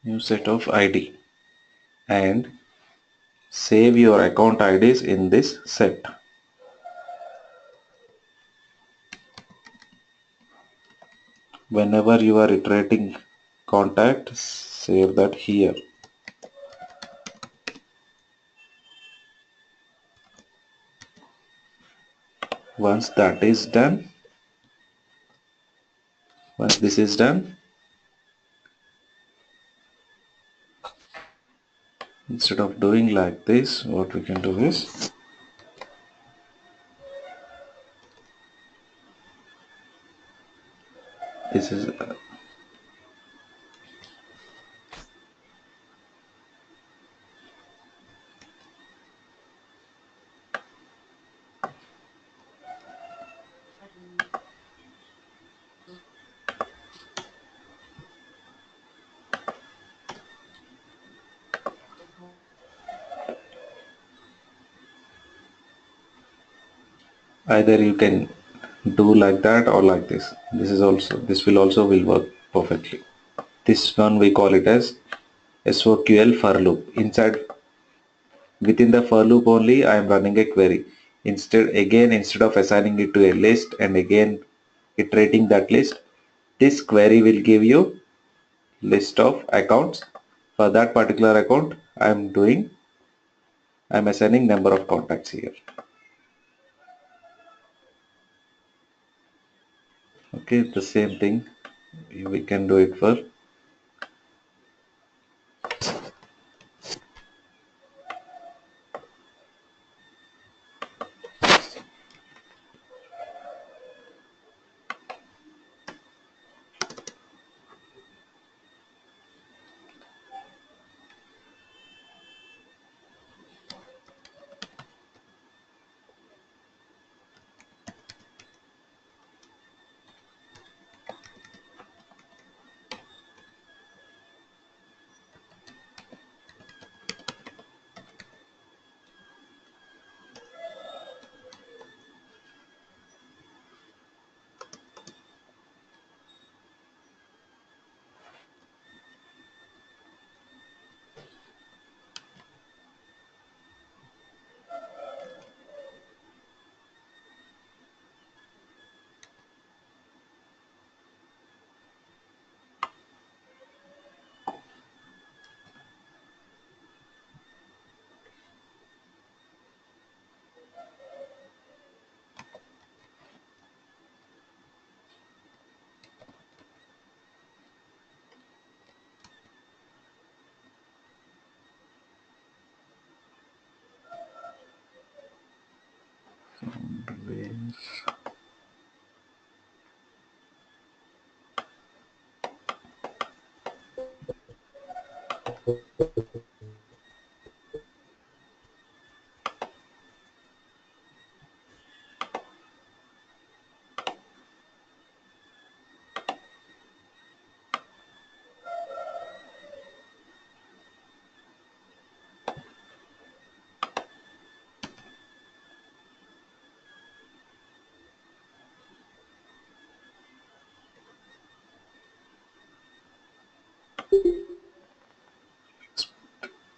New set of ID, and save your account IDs in this set. Whenever you are iterating contact, save that here. Once that is done, once this is done, instead of doing like this, what we can do is this is Either you can do like that or like this. This will also will work perfectly. This one we call it as SOQL for loop. Within the for loop only I am running a query. Instead of assigning it to a list and again iterating that list, this query will give you list of accounts. For that particular account, I'm assigning number of contacts here. Okay, the same thing we can do it for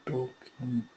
token.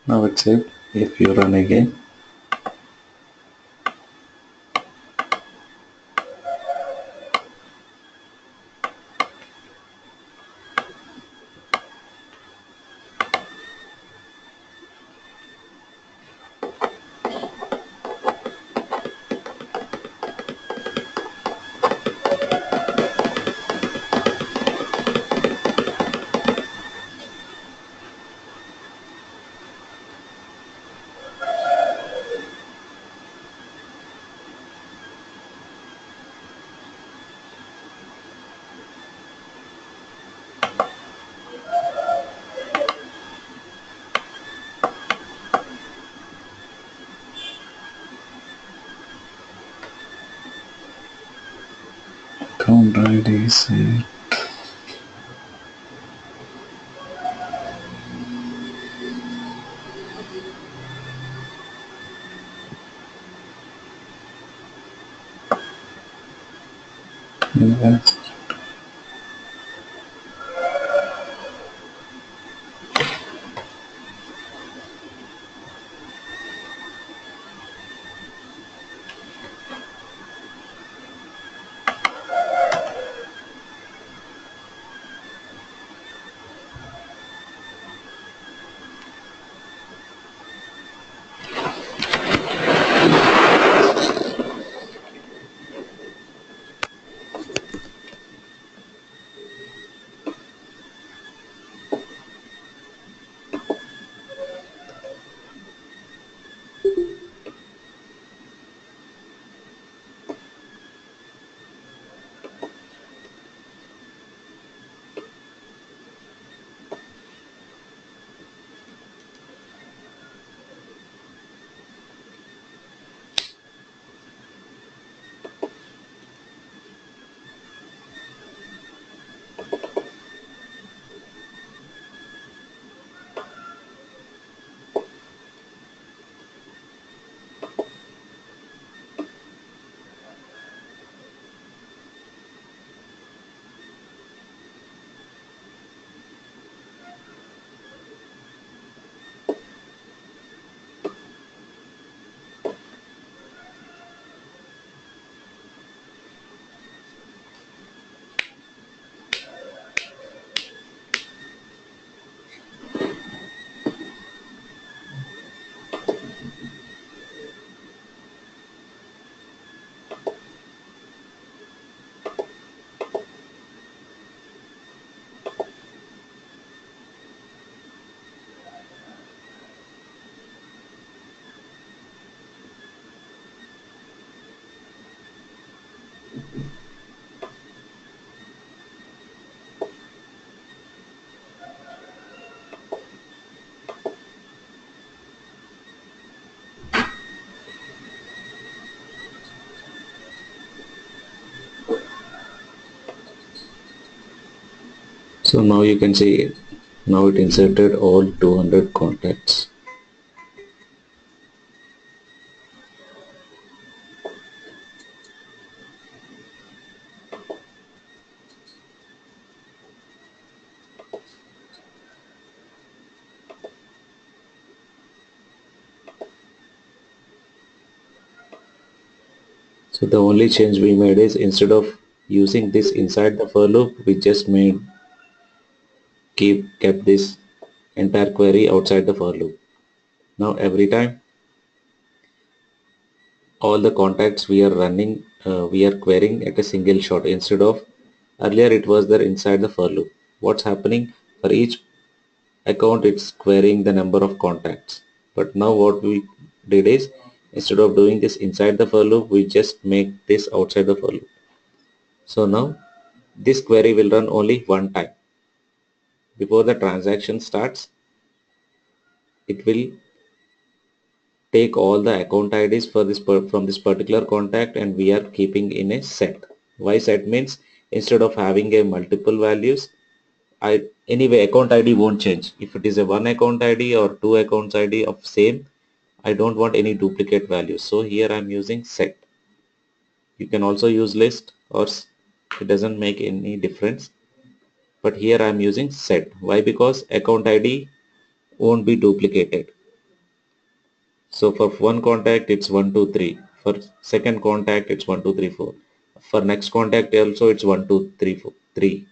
Now it's saved. If you run again, account ID saved. Invest. So now you can see now it inserted all 200 contacts. So the only change we made is instead of using this inside the for loop, we just kept this entire query outside the for loop. Now every time all the contacts we are running, we are querying at a single shot instead of earlier it was there inside the for loop. What's happening for each account it's querying the number of contacts, but now what we did is instead of doing this inside the for loop we just make this outside the for loop. So now this query will run only one time. Before the transaction starts, it will take all the account IDs for this from this particular contact and we are keeping in a set. Why set means instead of having a multiple values, anyway account ID won't change. If it is a one account ID or two accounts ID of same, I don't want any duplicate values. So here I'm using set. You can also use list or it doesn't make any difference. But here I'm using set. Why? Because account ID won't be duplicated. So for one contact it's 123. For second contact it's 1234. For next contact also it's 1234 3.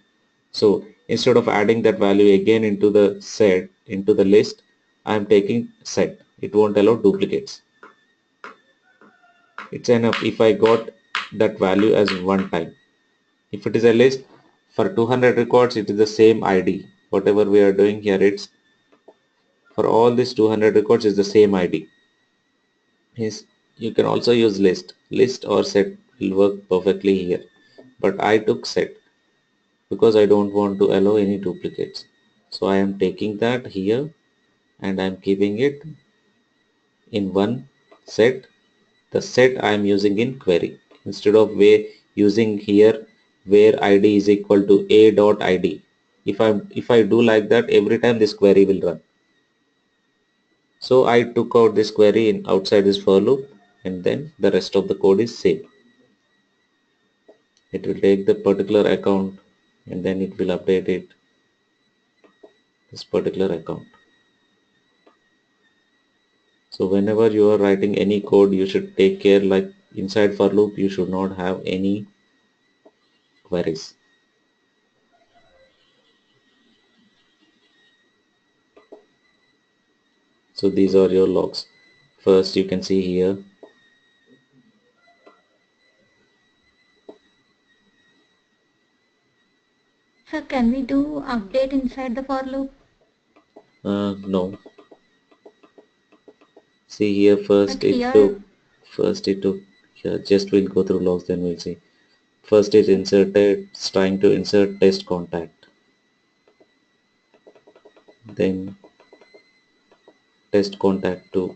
So instead of adding that value again into the set into the list, I'm taking set. It won't allow duplicates. It's enough if I got that value as one time. If it is a list for 200 records, it is the same ID. Whatever we are doing here, it's for all these 200 records is the same ID. Yes, you can also use list or set will work perfectly here, but I took set because I don't want to allow any duplicates. So I am taking that here and I'm keeping it in one set. The set I am using in query instead of using here where id is equal to a dot id. If I do like that, every time this query will run. So I took out this query in outside this for loop and then the rest of the code is same. It will take the particular account and then it will update it this particular account. So whenever you are writing any code, you should take care, like inside for loop you should not have any queries. So these are your logs. First you can see here So can we do update inside the for loop? no. See here But here, first it took here, just we'll go through logs then we'll see. First it inserted, it's trying to insert test contact, then test contact 2,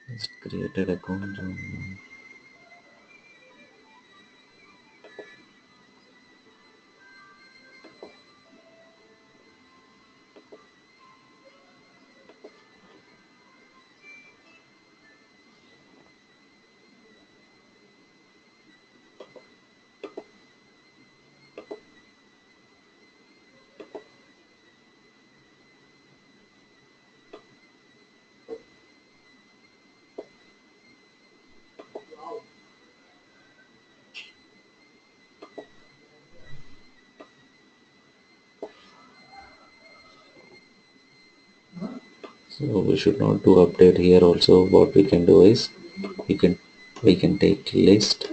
it's created account. So we should not do update here. Also what we can do is we can take list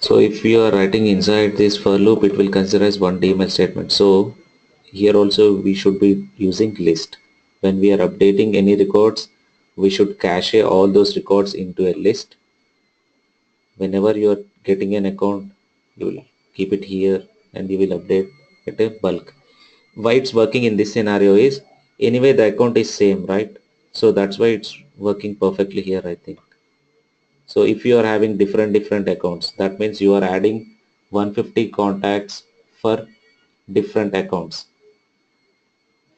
So if you are writing inside this for loop, it will consider as one DML statement. So here also we should be using list. When we are updating any records, we should cache all those records into a list. Whenever you are getting an account, you will keep it here and you will update at a bulk. Why it's working in this scenario is, anyway the account is same, right? So that's why it's working perfectly here, I think. So if you are having different accounts, that means you are adding 150 contacts for different accounts.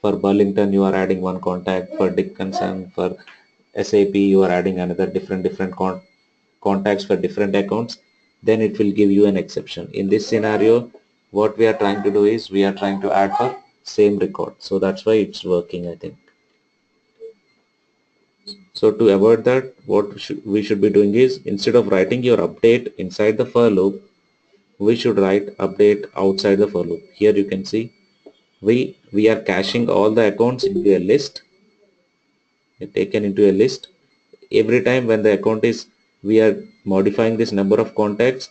For Burlington you are adding one contact, for Dickinson, for SAP you are adding another different contacts for different accounts, then it will give you an exception. In this scenario, what we are trying to do is we are trying to add for same record. So that's why it's working, I think. So to avoid that, what we should be doing is, instead of writing your update inside the for loop, we should write update outside the for loop. Here you can see we are caching all the accounts into a list, taken into a list. Every time when the account is, we are modifying this number of contacts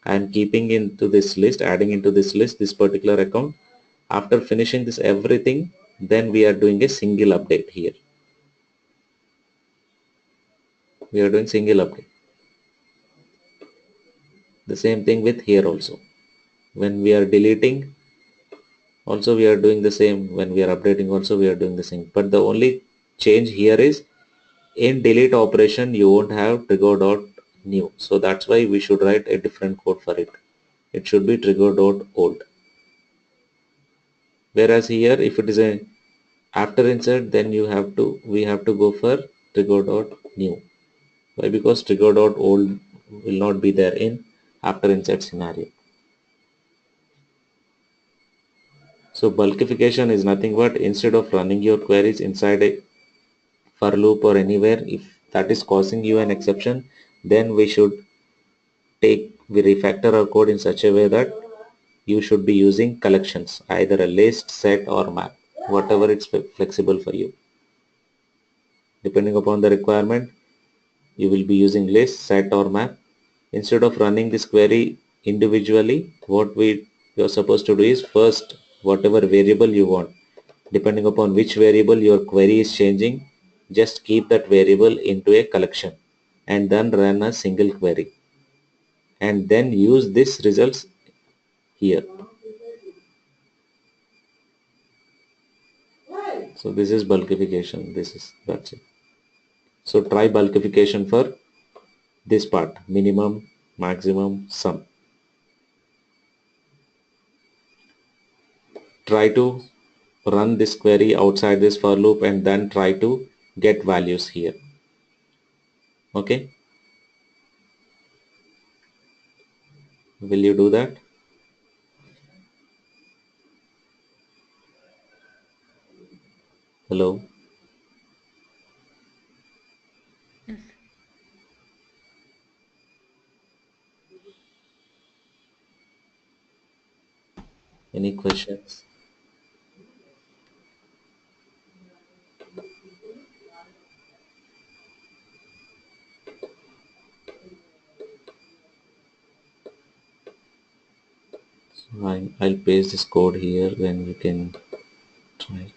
and keeping into this list, adding into this list this particular account. After finishing this everything, then we are doing a single update here. We are doing single update. The same thing with here also. When we are deleting, also we are doing the same. When we are updating also we are doing the same. But the only change here is, in delete operation you won't have trigger.new. So that's why we should write a different code for it. It should be trigger.old. Whereas here if it is a after insert, then we have to go for trigger.new. Why? Because trigger.old will not be there in after insert scenario. So bulkification is nothing but, instead of running your queries inside a for loop or anywhere, if that is causing you an exception, then we refactor our code in such a way that you should be using collections, either a list, set or map, whatever it's flexible for you. Depending upon the requirement, you will be using list, set or map. Instead of running this query individually, what you're supposed to do is, first whatever variable you want, depending upon which variable your query is changing, just keep that variable into a collection and then run a single query and then use this results here. So this is bulkification. That's it. So try bulkification for this part: minimum, maximum, sum. Try to run this query outside this for loop and then try to get values here. Okay, will you do that? Hello? Yes. Any questions? So I'll paste this code here, then you can try it.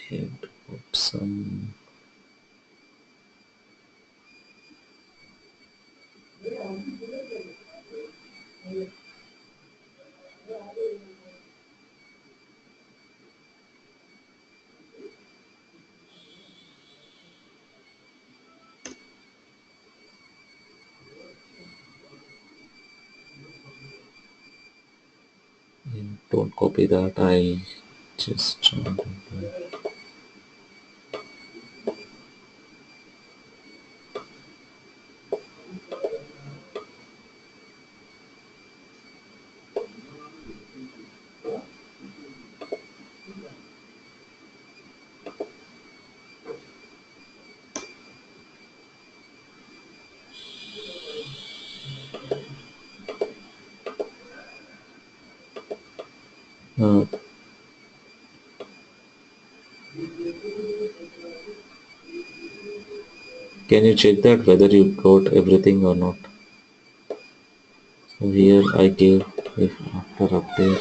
Head of some. Don't copy that. I just. Uh, can you check that whether you got everything or not? So here I give if after update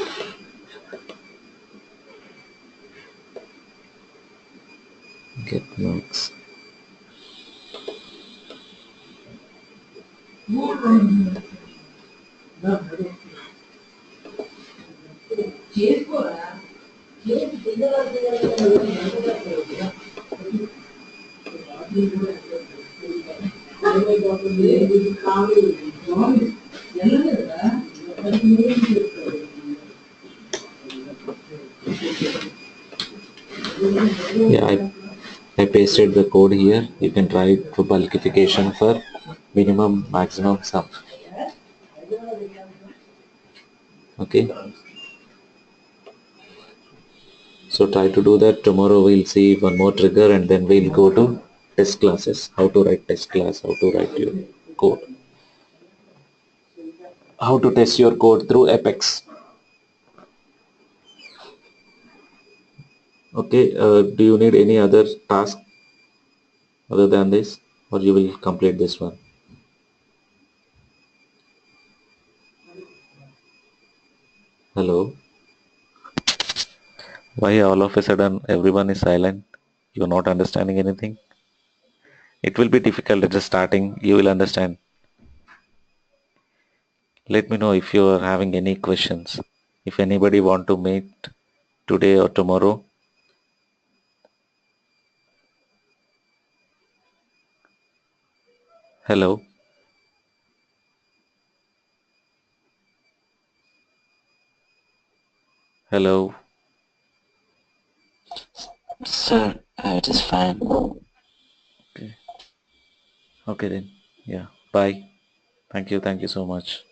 get max. Yeah, I pasted the code here. You can try it for bulkification for minimum maximum sum. Okay, so try to do that. Tomorrow we'll see one more trigger and then we'll go to test classes. How to write test class, how to write your code. How to test your code through Apex. Okay, do you need any other task other than this, or you will complete this one? Hello? Why all of a sudden everyone is silent? You're not understanding anything? It will be difficult at the starting. You will understand. Let me know if you are having any questions. If anybody want to meet today or tomorrow. Hello? Hello? Sir, it is fine. Okay. Okay then. Yeah. Bye. Thank you. Thank you so much.